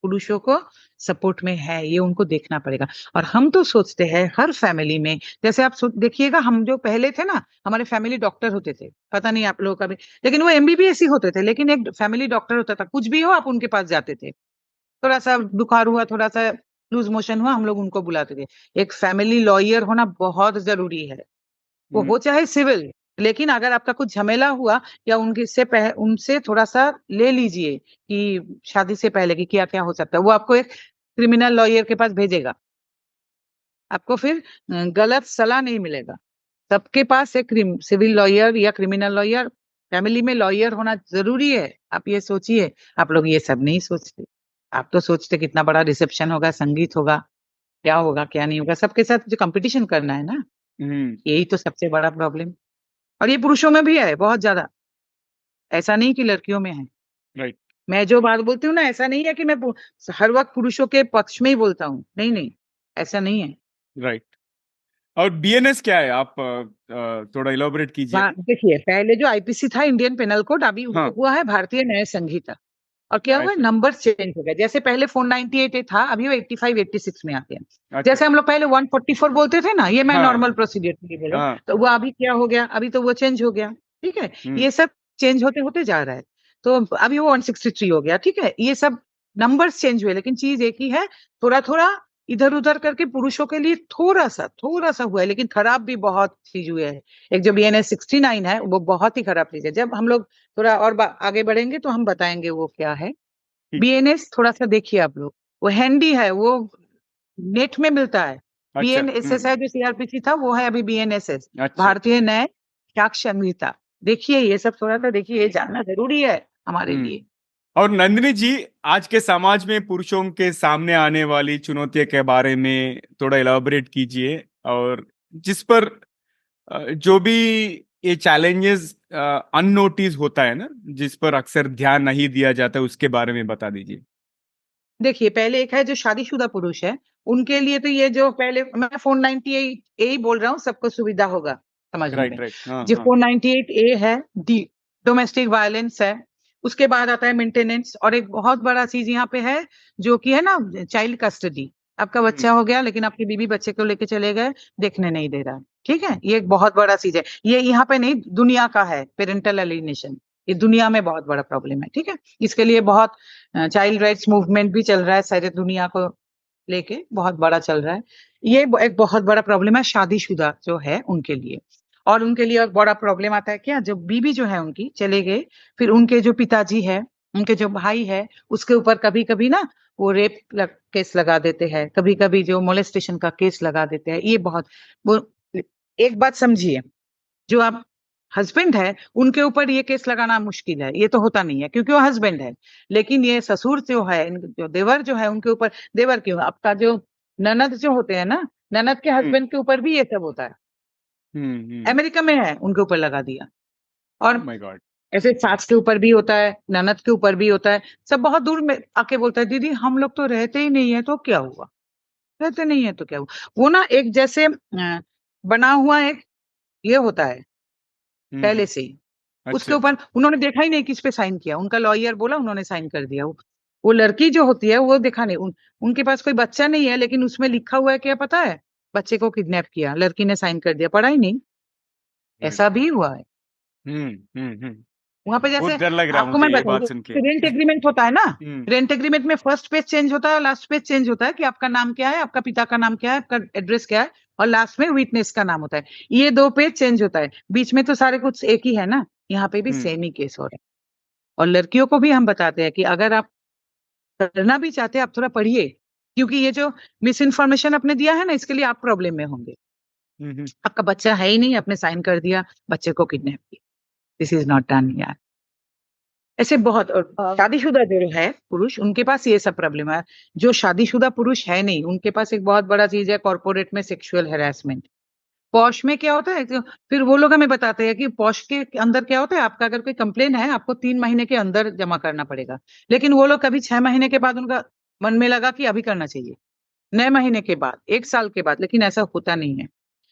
पुरुषों को सपोर्ट में है, ये उनको देखना पड़ेगा। और हम तो सोचते हैं हर फैमिली में, जैसे आप देखिएगा, हम जो पहले थे ना, हमारे फैमिली डॉक्टर होते थे, पता नहीं आप लोगों का भी, लेकिन वो एमबीबीएस ही होते थे, लेकिन एक फैमिली डॉक्टर होता था, कुछ भी हो आप उनके पास जाते थे। थोड़ा सा बुखार हुआ, थोड़ा सा लूज मोशन हुआ, हम लोग उनको बुलाते थे। एक फैमिली लॉयर होना बहुत जरूरी है, वो हो चाहे सिविल, लेकिन अगर आपका कुछ झमेला हुआ या उनसे थोड़ा सा ले लीजिए कि शादी से पहले की क्या क्या हो सकता है, वो आपको एक क्रिमिनल लॉयर के पास भेजेगा, आपको फिर गलत सलाह नहीं मिलेगा। सबके पास एक सिविल लॉयर या क्रिमिनल लॉयर, फैमिली में लॉयर होना जरूरी है। आप ये सोचिए, आप लोग ये सब नहीं सोचते। आप तो सोचते कितना बड़ा रिसेप्शन होगा, संगीत होगा, क्या होगा क्या नहीं होगा, सबके साथ जो कंपटीशन करना है ना, यही तो सबसे बड़ा प्रॉब्लम। और ये पुरुषों में भी है बहुत ज्यादा, ऐसा नहीं कि लड़कियों में है। राइट। मैं जो बात बोलती हूँ ना, ऐसा नहीं है कि मैं हर वक्त पुरुषों के पक्ष में ही बोलता हूँ, नहीं नहीं, ऐसा नहीं है। राइट। और बीएनएस क्या है, आप थोड़ा इलाबोरेट कीजिए। देखिए, पहले जो आईपीसी था, इंडियन पेनल कोड, अभी हुआ है भारतीय न्याय संहिता। और क्या हुआ, नंबर चेंज हो गया। जैसे पहले 498 था, अभी वो 85 86 में आते हैं। जैसे हम लोग पहले 144 बोलते थे ना, ये मैं नॉर्मल प्रोसीजर के लिए बोल रहा हूँ, तो वो अभी क्या हो गया, अभी तो वो चेंज हो गया। ठीक है, ये सब चेंज होते होते जा रहा है, तो अभी वो 163 हो गया। ठीक है, ये सब नंबर्स चेंज हुए, लेकिन चीज एक ही है। थोड़ा थोड़ा इधर उधर करके पुरुषों के लिए थोड़ा सा हुआ है, लेकिन खराब भी बहुत चीज हुई है। एक जो BNS 69 है, वो बहुत ही खराब चीज है। जब हम लोग थोड़ा और आगे बढ़ेंगे तो हम बताएंगे वो क्या है। BNS थोड़ा सा देखिए आप लोग, वो हैंडी है, वो नेट में मिलता है। BNSS है जो CRPC था, वो है अभी BNSS, भारतीय न्याय साक्ष्य संहिता। देखिए ये सब थोड़ा सा देखिए, ये जानना जरूरी है हमारे लिए। और नंदिनी जी, आज के समाज में पुरुषों के सामने आने वाली चुनौतियों के बारे में थोड़ा इलाबोरेट कीजिए, और जिस पर जो भी ये चैलेंजेस अननोटिस होता है ना, जिस पर अक्सर ध्यान नहीं दिया जाता, उसके बारे में बता दीजिए। देखिए, पहले एक है जो शादीशुदा पुरुष है, उनके लिए तो ये जो पहले मैं 498A बोल रहा हूँ, सबको सुविधा होगा समझने में। जो 498A है, डोमेस्टिक वायलेंस है। उसके बाद आता है मेंटेनेंस, और एक बहुत बड़ा चीज यहाँ पे है जो कि है ना, चाइल्ड कस्टडी। आपका बच्चा हो गया, लेकिन आपकी बीवी बच्चे को लेके चले गए, देखने नहीं दे रहा। ठीक है, ये एक बहुत बड़ा चीज है। ये यहाँ पे नहीं, दुनिया का है पेरेंटल एलिनेशन। ये दुनिया में बहुत बड़ा प्रॉब्लम है। ठीक है, इसके लिए बहुत चाइल्ड राइट्स मूवमेंट भी चल रहा है, सारी दुनिया को लेके बहुत बड़ा चल रहा है। ये एक बहुत बड़ा प्रॉब्लम है शादीशुदा जो है उनके लिए। और उनके लिए एक बड़ा प्रॉब्लम आता है क्या, जब बीवी जो है उनकी चले गए, फिर उनके जो पिताजी है, उनके जो भाई है, उसके ऊपर कभी कभी ना वो रेप केस लगा देते हैं, कभी कभी जो मोलेस्टेशन का केस लगा देते हैं। ये बहुत वो, एक बात समझिए, जो आप हस्बैंड है उनके ऊपर ये केस लगाना मुश्किल है, ये तो होता नहीं है क्योंकि वो हस्बैंड है। लेकिन ये ससुर जो है, जो देवर जो है, उनके ऊपर, देवर क्यों, आपका जो ननद जो होते हैं ना, ननद के हस्बैंड के ऊपर भी ये सब होता है। अमेरिका में है, उनके ऊपर लगा दिया। और ऐसे सास के ऊपर भी होता है, ननद के ऊपर भी होता है। सब बहुत दूर में आके बोलता है, दीदी हम लोग तो रहते ही नहीं है, तो क्या हुआ, रहते नहीं है तो क्या हुआ। वो ना एक जैसे बना हुआ एक ये होता है पहले से ही। उसके ऊपर उन्होंने देखा ही नहीं किस पे साइन किया, उनका लॉयर बोला, उन्होंने साइन कर दिया। वो लड़की जो होती है वो देखा नहीं, उनके पास कोई बच्चा नहीं है, लेकिन उसमें लिखा हुआ है क्या पता है, बच्चे को किडनैप किया, लड़की ने साइन कर दिया, पढ़ा ही नहीं। ऐसा भी हुआ है। वहां पे जैसे डर लग रहा आपको मैं बताऊं, रेंट एग्रीमेंट होता है ना, रेंट एग्रीमेंट में फर्स्ट पेज चेंज होता है और लास्ट पेज चेंज होता है कि आपका नाम क्या है, आपका पिता का नाम क्या है, आपका एड्रेस क्या है, और लास्ट में विटनेस का नाम होता है। ये 2 पेज चेंज होता है, बीच में तो सारे कुछ एक ही है ना। यहाँ पे भी सेम ही केस हो रहा है। और लड़कियों को भी हम बताते हैं कि अगर आप करना भी चाहते हैं, आप थोड़ा पढ़िए, क्योंकि ये जो मिस इन्फॉर्मेशन आपने दिया है ना, इसके लिए आप प्रॉब्लम में होंगे। आपका बच्चा है ही नहीं, आपने साइन कर दिया, बच्चे को किडनैप किया, दिस इज नॉट डन यार। ऐसे बहुत शादीशुदा जो है पुरुष, उनके पास ये सब प्रॉब्लम है। जो शादीशुदा पुरुष है नहीं, उनके पास एक बहुत बड़ा चीज है, कॉर्पोरेट में सेक्सुअल हैरेसमेंट। पॉश में क्या होता है, तो फिर वो लोग हमें बताते हैं कि पॉश के अंदर क्या होता है, आपका अगर कोई कंप्लेन है, आपको 3 महीने के अंदर जमा करना पड़ेगा। लेकिन वो लोग कभी 6 महीने के बाद उनका मन में लगा कि अभी करना चाहिए, 9 महीने के बाद, 1 साल के बाद, लेकिन ऐसा होता नहीं है।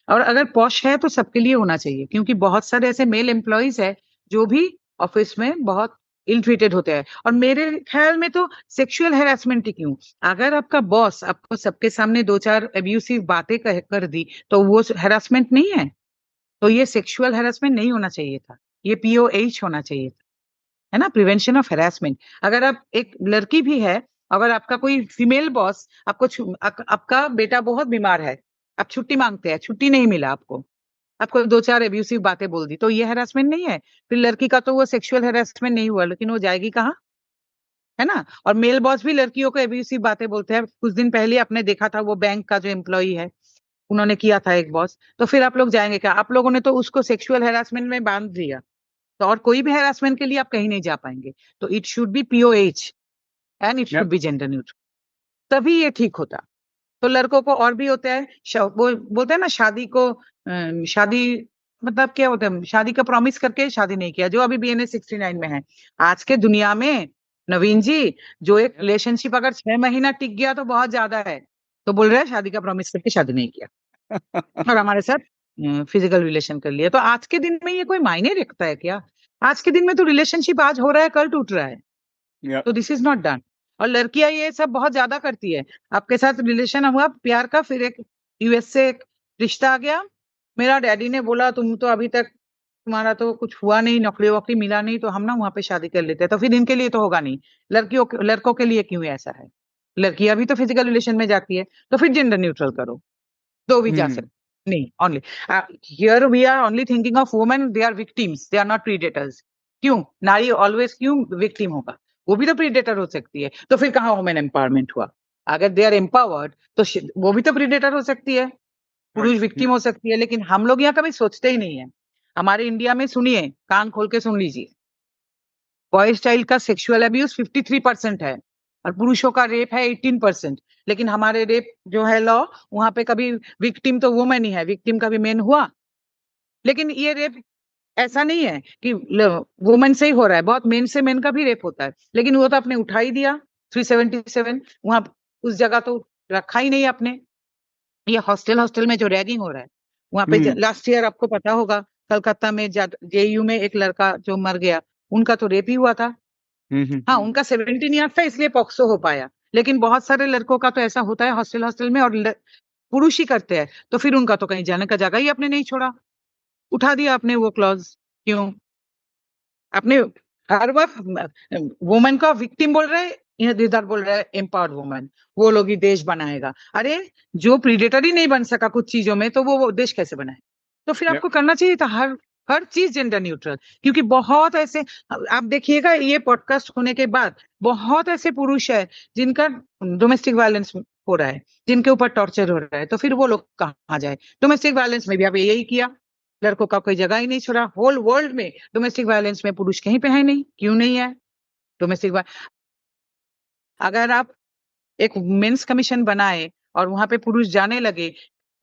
और अगर पॉश है तो सबके लिए होना चाहिए, क्योंकि बहुत सारे ऐसे मेल एम्प्लॉयज है जो भी ऑफिस में बहुत इल ट्रीटेड होते हैं। और मेरे ख्याल में तो सेक्सुअल हैरेसमेंट ही क्यों, अगर आपका बॉस आपको सबके सामने 2-4 एब्यूसिव बातें कर दी तो वो हैरेसमेंट नहीं है, तो ये सेक्सुअल हैरेसमेंट नहीं होना चाहिए था, ये POH होना चाहिए था, है ना, प्रिवेंशन ऑफ हैरेसमेंट। अगर आप एक लड़की भी है, अगर आपका कोई फीमेल बॉस आपका बेटा बहुत बीमार है, आप छुट्टी मांगते हैं, छुट्टी नहीं मिला आपको, आपको 2-4 एब्यूसिव बातें बोल दी, तो ये हैरेसमेंट नहीं है? फिर लड़की का तो वो सेक्सुअल हैरेसमेंट नहीं हुआ, लेकिन वो जाएगी कहाँ? है ना? और मेल बॉस भी लड़कियों को एब्यूसिव बातें बोलते हैं। कुछ दिन पहले आपने देखा था, वो बैंक का जो एम्प्लॉई है, उन्होंने किया था एक बॉस। तो फिर आप लोग जाएंगे क्या? आप लोगों ने तो उसको सेक्सुअल हैरेसमेंट में बांध दिया, तो और कोई भी हैरेसमेंट के लिए आप कहीं नहीं जा पाएंगे। तो it should be POH and it should be gender neutral, तभी ये ठीक होता। तो लड़कों को और भी होता है, वो बोलते हैं ना, शादी को शादी मतलब क्या होता है, शादी का प्रॉमिस करके शादी नहीं किया, जो अभी BNS 69 में है। आज के दुनिया में नवीन जी, जो एक रिलेशनशिप अगर 6 महीना टिक गया तो बहुत ज्यादा है, तो बोल रहे हैं शादी का प्रॉमिस करके शादी नहीं किया और हमारे साथ फिजिकल रिलेशन कर लिया। तो आज के दिन में ये कोई मायने रखता है क्या? आज के दिन में तो रिलेशनशिप आज हो रहा है, कल टूट रहा है। तो दिस इज नॉट डन। और लड़कियां ये सब बहुत ज्यादा करती है। आपके साथ रिलेशन हुआ प्यार का, फिर एक US से एक रिश्ता आ गया, मेरा डैडी ने बोला तुम तो अभी तक तुम्हारा तो कुछ हुआ नहीं, नौकरी वोकरी मिला नहीं, तो हम ना वहां पे शादी कर लेते हैं। तो फिर इनके लिए तो होगा नहीं, लड़कों के लिए क्यों ऐसा है? लड़कियां भी तो फिजिकल रिलेशन में जाती है, तो फिर जेंडर न्यूट्रल करो, तो भी जा सकते नहीं। Only here we are only thinking of women, they are victims, they are not predators. क्यों नारी ऑलवेज क्यों विक्टिम होगा? वो भी तो प्रीडेटर हो सकती है। तो फिर कहाँ वुमेन एम्पावरमेंट हुआ? अगर दे आर एम्पावर्ड तो वो भी तो प्रीडेटर हो सकती है, पुरुष विक्टिम हो सकती है। लेकिन हम लोग यहाँ कभी सोचते ही नहीं है। हमारे इंडिया में सुनिए, कान खोल के सुन लीजिए, बॉयज चाइल्ड का सेक्सुअल अब्यूज 53% है और पुरुषों का रेप है 18%। लेकिन हमारे रेप जो है लॉ, वहां पे कभी विक्टिम तो वुमेन ही है, विक्टिम का भी मेन हुआ। लेकिन ये रेप ऐसा नहीं है कि वुमेन से ही हो रहा है, बहुत मेन से मेन का भी रेप होता है। लेकिन वो तो आपने उठा ही दिया 377, वहां उस जगह तो रखा ही नहीं आपने। ये हॉस्टल में जो रैगिंग हो रहा है वहां पे, लास्ट ईयर आपको पता होगा कलकत्ता में JU में एक लड़का जो मर गया, उनका तो रेप ही हुआ था। हाँ, उनका 17 ईयर था इसलिए पॉक्सो हो पाया। लेकिन बहुत सारे लड़कों का तो ऐसा होता है हॉस्टल में, और पुरुष ही करते हैं, तो फिर उनका तो कहीं जाने का जगह ही आपने नहीं छोड़ा, उठा दिया आपने वो क्लॉज। क्यों? आपने हर वक्त वुमेन को विक्टिम बोल रहे हैं, इधर बोल रहे हैं एम्पावर्ड वुमेन, वो लोग ही देश बनाएगा। अरे जो प्रीडेटर ही नहीं बन सका कुछ चीजों में, तो वो देश कैसे बनाए? तो फिर आपको करना चाहिए था हर चीज जेंडर न्यूट्रल। क्योंकि बहुत ऐसे, आप देखिएगा ये पॉडकास्ट होने के बाद बहुत ऐसे पुरुष है जिनका डोमेस्टिक वायलेंस हो रहा है, जिनके ऊपर टॉर्चर हो रहा है, तो फिर वो लोग कहाँ जाए? डोमेस्टिक वायलेंस में भी आप यही किया, लड़कों का कोई जगह ही नहीं छोड़ा। होल वर्ल्ड में डोमेस्टिक वायलेंस में पुरुष कहीं पे है नहीं, क्यों नहीं है डोमेस्टिक? अगर आप एक मेंस कमीशन बनाए और वहां पे पुरुष जाने लगे,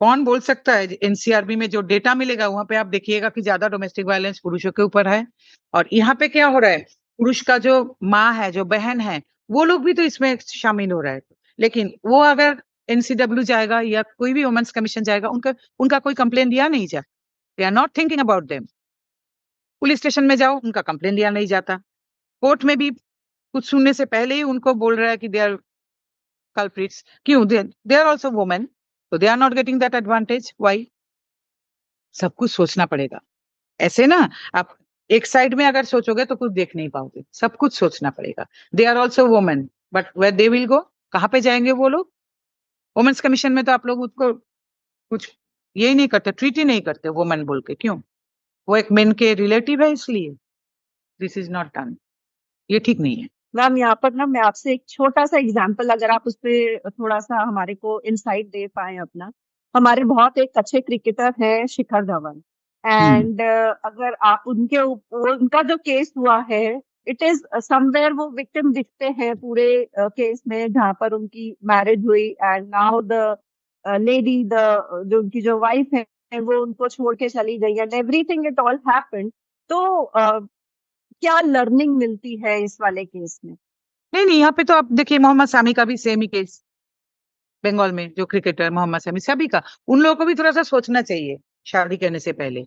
कौन बोल सकता है? NCRB में जो डेटा मिलेगा वहां पे आप देखिएगा कि ज्यादा डोमेस्टिक वायलेंस पुरुषों के ऊपर है। और यहाँ पे क्या हो रहा है, पुरुष का जो माँ है, जो बहन है, वो लोग भी तो इसमें शामिल हो रहा है। लेकिन वो अगर NCW जाएगा या कोई भी वुमेन्स कमीशन जाएगा, उनका कोई कंप्लेन दिया नहीं जाता। They are not thinking about them. Police station में जाओ, उनका कंप्लेन दिया नहीं जाता। कोर्ट में भी कुछ सुनने से पहले ही उनको बोल रहा है कि दे आर culprits. क्यों? they are also women, so they are not getting that advantage. Why? सब कुछ सोचना पड़ेगा। ऐसे ना आप एक साइड में अगर सोचोगे तो कुछ देख नहीं पाओगे, सब कुछ सोचना पड़ेगा। They are also women, but where they will go, कहाँ पे जाएंगे वो लोग? वुमेन्स कमीशन में तो आप लोग उसको कुछ यही नहीं करते, ट्रीट ही नहीं करते वुमेन बोल के। क्यों? वो एक मेन के रिलेटिव है, इसलिए दिस इज नॉट डन। ये ठीक नहीं है। मैम यहाँ पर ना मैं आपसे एक छोटा सा एग्जाम्पल, अगर आप उस पर थोड़ा सा हमारे को इंसाइट दे पाए अपना। हमारे बहुत एक अच्छे क्रिकेटर है शिखर धवन, एंड अगर आप उनका जो केस हुआ है, इट इज समवेयर वो विक्टिम दिखते हैं पूरे केस में, जहाँ पर उनकी मैरिज हुई and now the lady, the जो उनकी जो वाइफ है वो उनको छोड़ के चली गई and everything it all happened. तो क्या लर्निंग मिलती है इस वाले केस में? नहीं, यहाँ पे तो आप देखिए मोहम्मद सामी का भी सेम ही केस, बंगाल में जो क्रिकेटर मोहम्मद सामी, सभी का। उन लोगों को भी थोड़ा सा सोचना चाहिए शादी करने से पहले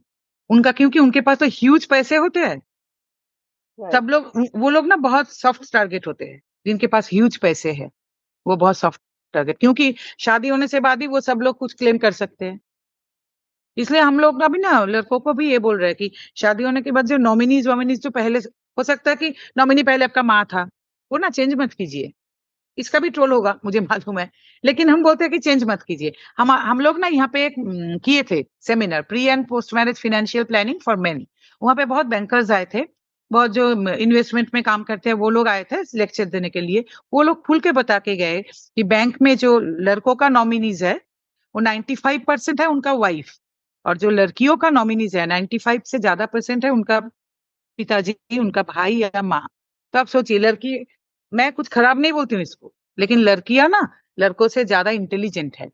उनका, क्योंकि उनके पास तो ह्यूज पैसे होते हैं। सब लोग, वो लोग ना बहुत सॉफ्ट टारगेट होते हैं, जिनके पास ह्यूज पैसे है वो बहुत सॉफ्ट टारगेट, क्योंकि शादी होने से बाद ही वो सब लोग कुछ क्लेम कर सकते हैं। इसलिए हम लोग का भी ना लड़कों को भी ये बोल रहे हैं कि शादी होने के बाद जो नॉमिनीज वॉमिनीज जो पहले, हो सकता है कि नॉमिनी पहले आपका माँ था, वो ना चेंज मत कीजिए। इसका भी ट्रोल होगा मुझे मालूम है, लेकिन हम बोलते हैं कि चेंज मत कीजिए। हम लोग ना यहाँ पे एक किए थे seminar, pre and post marriage financial planning for main. वहाँ पे बहुत बैंकर्स आए थे, बहुत जो इन्वेस्टमेंट में काम करते हैं वो लोग आए थे लेक्चर देने के लिए। वो लोग खुल के बता के गए कि बैंक में जो लड़कों का नॉमिनीज है वो 95% है उनका वाइफ, और जो लड़कियों का नॉमिनीज है 95 से ज्यादा % है उनका पिताजी, उनका भाई या माँ। तो आप सोचिए, लड़की, मैं कुछ खराब नहीं बोलती हूँ इसको, लेकिन लड़कियां ना लड़कों से ज्यादा इंटेलिजेंट है।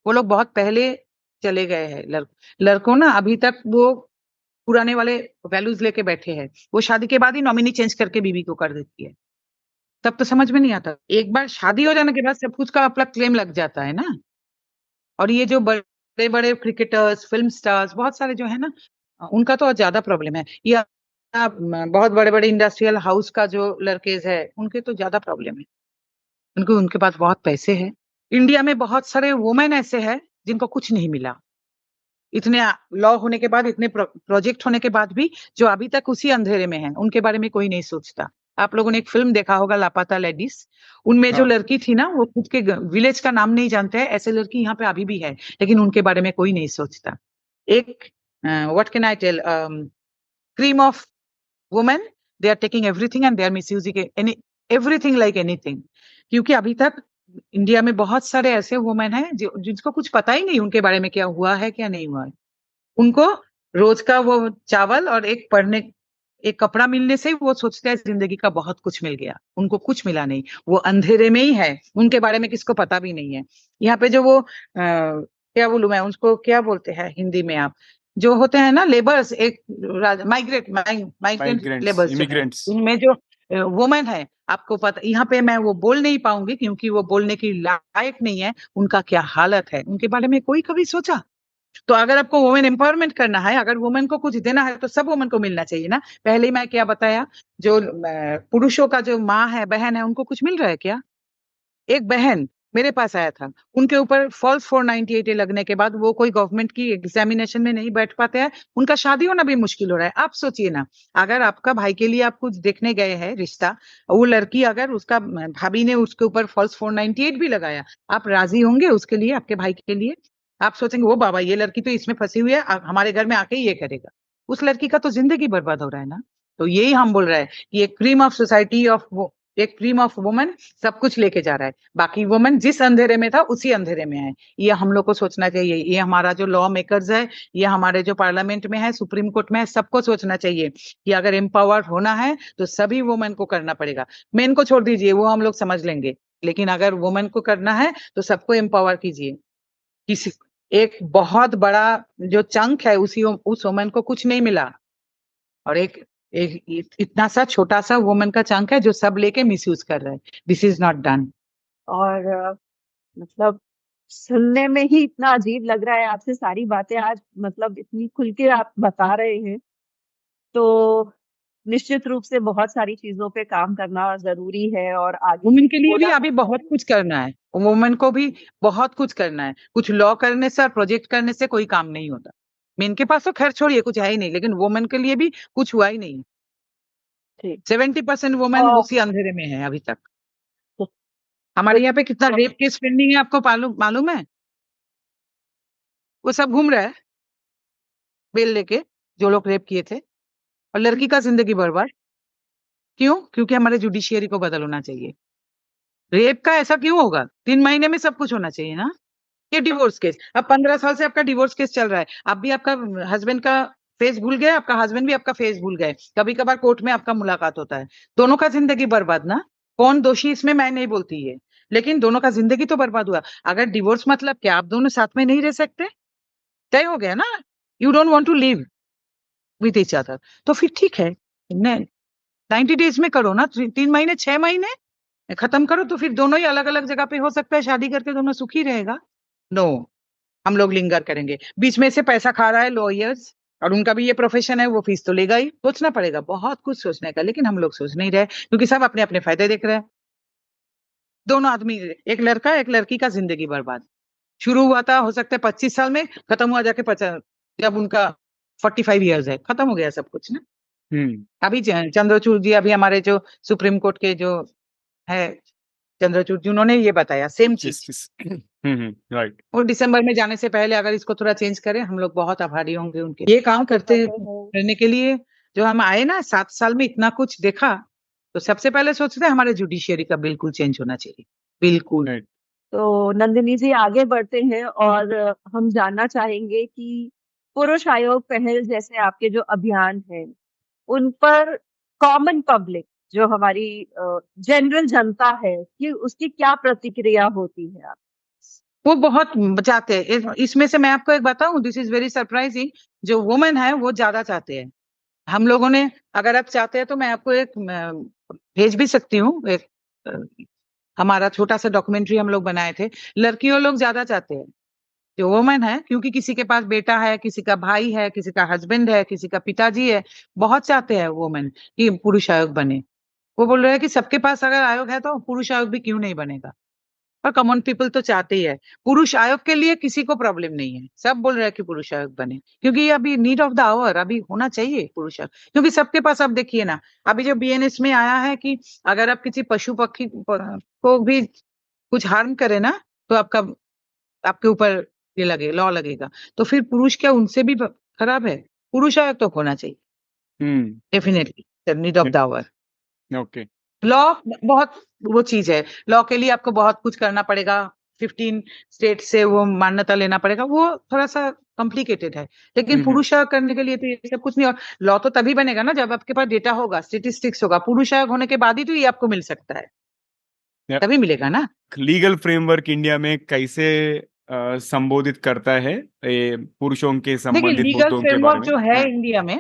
वो लोग बहुत पहले चले गए हैं। लड़कों ना अभी तक वो पुराने वाले वैल्यूज लेके बैठे हैं। वो शादी के बाद ही नॉमिनी चेंज करके बीवी को कर देती है। तब तो समझ में नहीं आता, एक बार शादी हो जाने के बाद सब कुछ का अपना क्लेम लग जाता है ना। और ये जो बड़े बड़े क्रिकेटर्स, फिल्म स्टार्स, बहुत सारे जो है ना, उनका तो और ज्यादा प्रॉब्लम है। ये बहुत बड़े बड़े इंडस्ट्रियल हाउस का जो लड़केज है उनके तो ज्यादा प्रॉब्लम है, उनके पास बहुत पैसे हैं। इंडिया में बहुत सारे वुमेन ऐसे हैं जिनको कुछ नहीं मिला, इतने लॉ होने के बाद, इतने प्रोजेक्ट होने के बाद भी, जो अभी तक उसी अंधेरे में है, उनके बारे में कोई नहीं सोचता। आप लोगों ने एक फिल्म देखा होगा लापता लेडीज, उनमें जो हाँ। लड़की थी ना वो खुद के विलेज का नाम नहीं जानते हैं, ऐसे लड़की यहाँ पे अभी भी है, लेकिन उनके बारे में कोई नहीं सोचता। एक what can I tell, cream of women, they are taking everything and they are misusing everything like anything. क्योंकि अभी तक इंडिया में बहुत सारे ऐसे वुमेन हैं जिसको कुछ पता ही नहीं उनके बारे में क्या हुआ है क्या नहीं हुआ है। उनको रोज का वो चावल और एक कपड़ा मिलने से ही वो सोचते हैं जिंदगी का बहुत कुछ मिल गया। उनको कुछ मिला नहीं, वो अंधेरे में ही है, उनके बारे में किसको पता भी नहीं है। यहाँ पे जो वो क्या बोलूं मैं, उसको क्या बोलते हैं हिंदी में, आप जो होते हैं ना लेबर्स, एक माइग्रेंट लेबर्स, इमिग्रेंट्स। उनमें जो वुमेन है, आपको पता, यहाँ पे मैं वो बोल नहीं पाऊंगी क्योंकि वो बोलने की लायक नहीं है, उनका क्या हालत है, उनके बारे में कोई कभी सोचा? तो अगर आपको वुमेन एम्पावरमेंट करना है, अगर वुमेन को कुछ देना है, तो सब वुमेन को मिलना चाहिए ना। पहले ही मैं क्या बताया, जो पुरुषों का जो माँ है, बहन है, उनको कुछ मिल रहा है क्या? एक बहन मेरे पास आया था, उनके ऊपर फॉल्स 498 लगने के बाद वो कोई गवर्नमेंट की एग्जामिनेशन में नहीं बैठ पाते हैं, उनका शादी होना भी मुश्किल हो रहा है। आप सोचिए ना, अगर आपका भाई के लिए आप कुछ देखने गए हैं रिश्ता, वो लड़की, अगर उसका भाभी ने उसके ऊपर फॉल्स 498 भी लगाया, आप राजी होंगे उसके लिए, आपके भाई के लिए? आप सोचेंगे वो बाबा ये लड़की तो इसमें फंसी हुई है, हमारे घर में आके ही ये करेगा? उस लड़की का तो जिंदगी बर्बाद हो रहा है ना। तो यही हम बोल रहे हैं कि एक क्रीम ऑफ सोसाइटी ऑफ वो, एक क्रीम ऑफ वुमेन सब कुछ लेके जा रहा है, बाकी वुमेन जिस अंधेरे में था उसी अंधेरे में है। ये हम लोग को सोचना चाहिए। ये हमारा जो लॉ मेकर्स है, ये हमारे जो पार्लियामेंट में है, सुप्रीम कोर्ट में है, सबको सोचना चाहिए कि अगर एम्पावर होना है तो सभी वुमेन को करना पड़ेगा। मेन को छोड़ दीजिए, वो हम लोग समझ लेंगे, लेकिन अगर वुमेन को करना है तो सबको एम्पावर कीजिए। किसी एक बहुत बड़ा जो चंक है उस वुमेन को कुछ नहीं मिला, और एक इतना सा छोटा सा वुमेन का चंक है जो सब लेके मिसयूज कर रहा है। This is not done. और मतलब सुनने में ही इतना अजीब लग रहा है आपसे सारी बातें आज, मतलब इतनी खुल के आप बता रहे हैं, तो निश्चित रूप से बहुत सारी चीजों पे काम करना जरूरी है और आगे वुमेन के लिए भी होना अभी बहुत कुछ करना है, वुमेन को भी बहुत कुछ करना है। कुछ लॉ करने से और प्रोजेक्ट करने से कोई काम नहीं होता। मेन के पास तो खैर छोड़िए, कुछ है ही नहीं, लेकिन वुमेन के लिए भी कुछ हुआ ही नहीं। ठीक। 70% वुमेन और उसी अंधेरे में है अभी तक। हमारे यहाँ पे कितना रेप केस पेंडिंग है, आपको मालूम है? वो सब घूम रहा है बेल लेके, जो लोग रेप किए थे, और लड़की का जिंदगी बर्बाद। क्यों? क्योंकि हमारे जुडिशियरी को बदल होना चाहिए। रेप का ऐसा क्यों होगा? 3 महीने में सब कुछ होना चाहिए ना। ये डिवोर्स केस, अब 15 साल से आपका डिवोर्स केस चल रहा है, अब भी आपका हस्बैंड का फेस भूल गया, आपका हस्बैंड भी आपका फेस भूल गए, कभी कभार कोर्ट में आपका मुलाकात होता है, दोनों का जिंदगी बर्बाद ना। कौन दोषी इसमें मैं नहीं बोलती है, लेकिन दोनों का जिंदगी तो बर्बाद हुआ। अगर डिवोर्स मतलब क्या आप दोनों साथ में नहीं रह सकते? तय हो गया ना, you don't want to live with each other, तो फिर ठीक है, 90 डेज में करो ना, 3 महीने 6 महीने खत्म करो, तो फिर दोनों ही अलग अलग जगह पे हो सकता है शादी करके दोनों सुखी रहेगा। नो, हम लोग लिंगर करेंगे, बीच में से पैसा खा रहा है लॉयर्स, और उनका भी ये प्रोफेशन है, वो फीस तो लेगा ही। सोचना पड़ेगा, बहुत कुछ सोचने का, लेकिन हम लोग सोच नहीं रहे क्योंकि सब अपने अपने फायदे देख रहे हैं। दोनों आदमी, एक लड़का एक लड़की का जिंदगी बर्बाद। शुरू हुआ था हो सकता है 25 साल में, खत्म हुआ जाके 50, जब उनका 45 ईयर्स है, खत्म हो गया सब कुछ ना। अभी चंद्रचूड़ जी, अभी हमारे जो सुप्रीम कोर्ट के जो है चंद्रचूड़ जी उन्होंने ये बताया सेम चीज। राइट। और दिसंबर में जाने से पहले अगर इसको थोड़ा चेंज करें, हम लोग बहुत आभारी होंगे उनके ये काम करने के लिए। जो हम आए ना 7 साल में इतना कुछ देखा, तो सबसे पहले सोचते हैं हमारे जुडिशियरी का बिल्कुल चेंज होना चाहिए, बिल्कुल। Right. तो नंदिनी जी आगे बढ़ते हैं और हम जानना चाहेंगे कि पुरुष आयोग पहल जैसे आपके जो अभियान हैं उन पर कॉमन पब्लिक जो हमारी जनरल जनता है कि उसकी क्या प्रतिक्रिया होती है? आप वो बहुत चाहते हैं। इसमें से मैं आपको एक बताऊं, दिस इज वेरी सरप्राइजिंग, जो वुमेन है वो ज्यादा चाहते हैं। हम लोगों ने, अगर आप चाहते हैं तो मैं आपको एक भेज भी सकती हूँ, एक हमारा छोटा सा डॉक्यूमेंट्री हम लोग बनाए थे। लड़कियों लोग ज्यादा चाहते हैं जो वुमेन है, क्योंकि किसी के पास बेटा है, किसी का भाई है, किसी का हस्बैंड है, किसी का पिताजी है, बहुत चाहते हैं वुमेन कि पुरुष आयोग बने। वो बोल रहे हैं कि सबके पास अगर आयोग है तो पुरुष आयोग भी क्यों नहीं बनेगा। और कॉमन पीपल तो चाहते ही है। पुरुष आयोग के लिए किसी को प्रॉब्लम नहीं है, सब बोल रहे हैं कि पुरुष आयोग बने, क्योंकि ये अभी नीड ऑफ द आवर, अभी होना चाहिए पुरुष आयोग। क्योंकि सबके पास, अब देखिए ना, अभी जो बीएनएस में आया है कि अगर आप किसी पशु पक्षी को भी कुछ हार्म करे ना, तो आपके ऊपर ये लॉ लगेगा। तो फिर पुरुष क्या उनसे भी खराब है? पुरुष आयोग तो होना चाहिए definitely, need of the hour. Okay. Law बहुत वो चीज है, लॉ के लिए आपको बहुत कुछ करना पड़ेगा, 15 स्टेट से वो मान्यता लेना पड़ेगा, वो थोड़ा सा कॉम्प्लिकेटेड है। लेकिन पुरुष आयोग करने के लिए तो ये सब कुछ नहीं। और लॉ तो तभी बनेगा ना जब आपके पास डेटा होगा, स्टेटिस्टिक्स होगा। पुरुष आयोग होने के बाद ही तो ये आपको मिल सकता है, तभी मिलेगा ना। लीगल फ्रेमवर्क इंडिया में कैसे संबोधित करता है पुरुषों के देखिए, संबंधित लीगल मुद्दों के बारे फ्रेमवर्क में? जो है इंडिया में,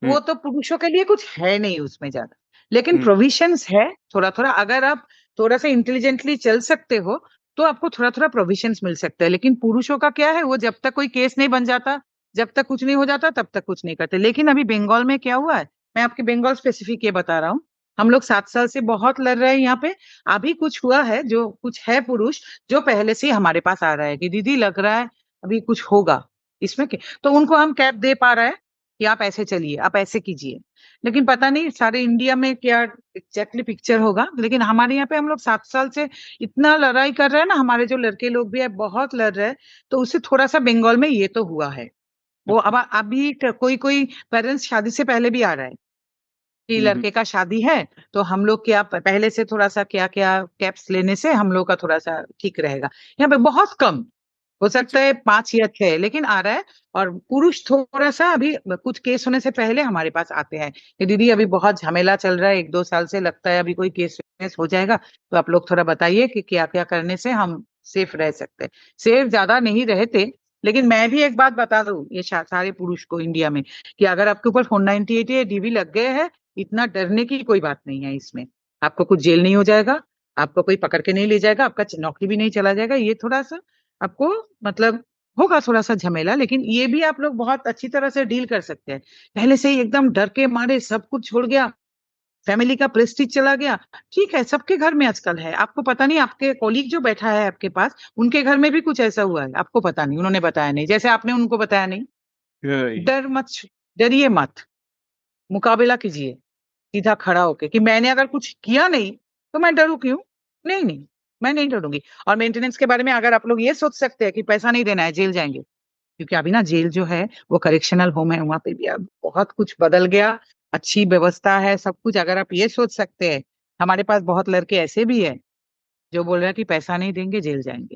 वो तो पुरुषों के लिए कुछ है नहीं उसमें ज्यादा, लेकिन प्रोविजंस है थोड़ा थोड़ा। अगर आप थोड़ा सा इंटेलिजेंटली चल सकते हो तो आपको थोड़ा थोड़ा प्रोविजंस मिल सकता है। लेकिन पुरुषों का क्या है, वो जब तक कोई केस नहीं बन जाता, जब तक कुछ नहीं हो जाता, तब तक कुछ नहीं करते। लेकिन अभी बंगाल में क्या हुआ है, मैं आपके बंगाल स्पेसिफिक ये बता रहा हूँ। हम लोग 7 साल से बहुत लड़ रहे हैं यहाँ पे। अभी कुछ हुआ है, जो कुछ है पुरुष जो पहले से ही हमारे पास आ रहा है कि दीदी लग रहा है अभी कुछ होगा इसमें के, तो उनको हम कैप दे पा रहे हैं कि आप ऐसे चलिए, आप ऐसे कीजिए। लेकिन पता नहीं सारे इंडिया में क्या एग्जैक्टली पिक्चर होगा। लेकिन हमारे यहाँ पे हम लोग 7 साल से इतना लड़ाई कर रहे हैं ना, हमारे जो लड़के लोग भी है बहुत लड़ रहे हैं। तो उससे थोड़ा सा बंगाल में ये तो हुआ है। वो अब अभी कोई कोई पेरेंट्स शादी से पहले भी आ रहा है कि लड़के का शादी है, तो हम लोग क्या पहले से थोड़ा सा क्या क्या कैप्स लेने से हम लोग का थोड़ा सा ठीक रहेगा। यहाँ पे बहुत कम, हो सकता है 5 या 6, लेकिन आ रहा है। और पुरुष थोड़ा सा अभी कुछ केस होने से पहले हमारे पास आते हैं कि दीदी अभी बहुत झमेला चल रहा है, 1-2 साल से लगता है अभी कोई केस हो जाएगा, तो आप लोग थोड़ा बताइए कि क्या क्या करने से हम सेफ रह सकते हैं। सेफ ज्यादा नहीं रहते, लेकिन मैं भी एक बात बता दूं ये सारे पुरुष को इंडिया में, कि अगर आपके ऊपर 498 या डीवी लग गए हैं, इतना डरने की कोई बात नहीं है इसमें। आपको कुछ जेल नहीं हो जाएगा, आपको कोई पकड़ के नहीं ले जाएगा, आपका नौकरी भी नहीं चला जाएगा। ये थोड़ा सा आपको मतलब होगा थोड़ा सा झमेला, लेकिन ये भी आप लोग बहुत अच्छी तरह से डील कर सकते हैं। पहले से ही एकदम डर के मारे सब कुछ छोड़ गया, फैमिली का प्रेस्टीज चला गया। ठीक है, सबके घर में आजकल है, आपको पता नहीं, आपके कॉलीग जो बैठा है आपके पास, उनके घर में भी कुछ ऐसा हुआ है, आपको पता नहीं, उन्होंने बताया नहीं, जैसे आपने उनको बताया नहीं। डर मत, डरिए मत, मुकाबला कीजिए सीधा खड़ा होके कि मैंने अगर कुछ किया नहीं तो मैं डरूं क्यों? नहीं नहीं, मैं नहीं डरूंगी। और मेंटेनेंस के बारे में अगर आप लोग ये सोच सकते हैं कि पैसा नहीं देना है, जेल जाएंगे, क्योंकि अभी ना जेल जो है वो करेक्शनल होम है, वहां पे भी अब बहुत कुछ बदल गया, अच्छी व्यवस्था है सब कुछ। अगर आप ये सोच सकते हैं, हमारे पास बहुत लड़के ऐसे भी है जो बोल रहे हैं कि पैसा नहीं देंगे जेल जाएंगे।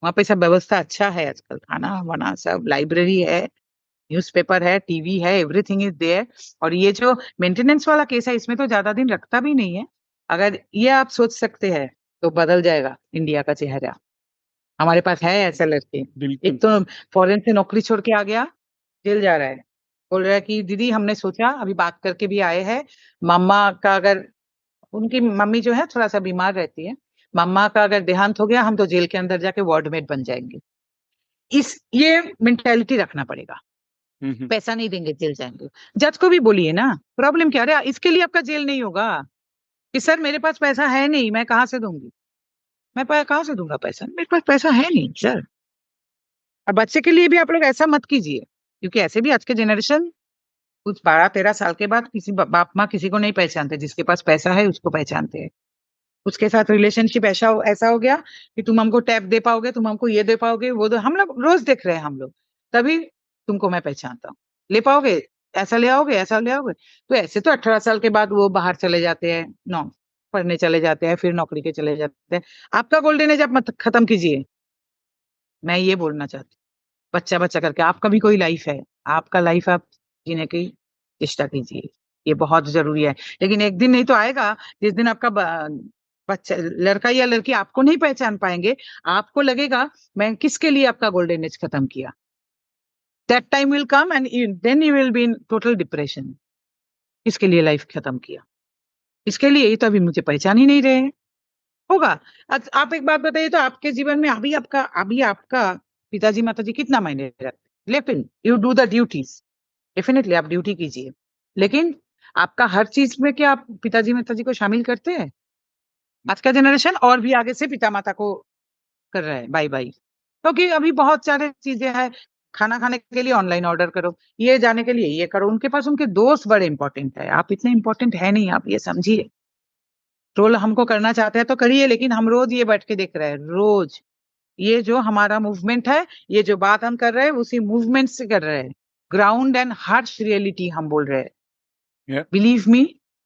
वहां पे सब व्यवस्था अच्छा है आजकल, खाना वाना सब, लाइब्रेरी है, न्यूज़पेपर है, टीवी है, एवरीथिंग इज देयर। और ये जो मेंटेनेंस वाला केस है, इसमें तो ज्यादा दिन रखता भी नहीं है। अगर ये आप सोच सकते हैं तो बदल जाएगा इंडिया का चेहरा। हमारे पास है ऐसे लड़के। एक तो फॉरेन से नौकरी छोड़ के आ गया, जेल जा रहा है, बोल रहा है कि दीदी हमने सोचा, अभी बात करके भी आए हैं, मम्मा का अगर, उनकी मम्मी जो है थोड़ा सा बीमार रहती है, मम्मा का अगर देहांत हो गया हम तो जेल के अंदर जाके वार्डमेट बन जाएंगे। ये मेंटेलिटी रखना पड़ेगा। पैसा नहीं देंगे जेल जाएंगे। जज को भी बोलिए ना, प्रॉब्लम क्या है? इसके लिए आपका जेल नहीं होगा कि सर मेरे पास पैसा है नहीं, मैं कहाँ से दूंगी, मैं कहाँ से दूंगा पैसा, मेरे पास पैसा है नहीं सर। और बच्चे के लिए भी आप लोग ऐसा मत कीजिए, क्योंकि ऐसे भी आज के जनरेशन कुछ 12-13 साल के बाद किसी बाप माँ किसी को नहीं पहचानते, जिसके पास पैसा है उसको पहचानते हैं। उसके साथ रिलेशनशिप ऐसा ऐसा हो गया कि तुम हमको टैप दे पाओगे, तुम हमको ये दे पाओगे, वो दो, हम लोग रोज देख रहे हैं हम लोग, तभी तुमको मैं पहचानता हूँ, ले पाओगे, ऐसा ले आओगे, ऐसा ले आओगे। तो ऐसे तो 18 साल के बाद वो बाहर चले जाते हैं, पढ़ने चले जाते हैं, फिर नौकरी के चले जाते हैं। आपका गोल्डन एज आप मत खत्म कीजिए, मैं ये बोलना चाहती हूँ। बच्चा बच्चा करके आपका भी कोई लाइफ है, आपका लाइफ आप जीने की चेष्टा कीजिए, ये बहुत जरूरी है। लेकिन एक दिन नहीं तो आएगा जिस दिन आपका बच्चा, लड़का या लड़की आपको नहीं पहचान पाएंगे, आपको लगेगा मैं किसके लिए आपका गोल्डन एज खत्म किया। That time will come and then you will be in total depression. किसके लिए लाइफ खत्म किया, इसके लिए, ये तो अभी मुझे पहचान ही नहीं रहे हैं। होगा। आप एक बात बताइए, तो आपके जीवन में अभी आपका पिताजी माताजी कितना मायने रखते, लेकिन you do the duties, definitely आप ड्यूटी कीजिए, लेकिन आपका हर चीज में क्या आप पिताजी माताजी को शामिल करते हैं? आज का जनरेशन और भी आगे से पिता माता को कर रहा है बाय बाय, क्योंकि अभी बहुत सारे चीजें हैं, खाना खाने के लिए ऑनलाइन ऑर्डर करो, ये जाने के लिए ये करो, उनके पास उनके दोस्त बड़े इंपॉर्टेंट है, आप इतने इंपॉर्टेंट है नहीं, आप ये समझिए। रोल हमको करना चाहते हैं तो करिए, लेकिन हम रोज ये बैठ के देख रहे हैं, रोज ये जो हमारा मूवमेंट है, ये जो बात हम कर रहे हैं उसी मूवमेंट से कर रहे हैं, ग्राउंड एंड हार्श रियलिटी हम बोल रहे हैं। बिलीव मी,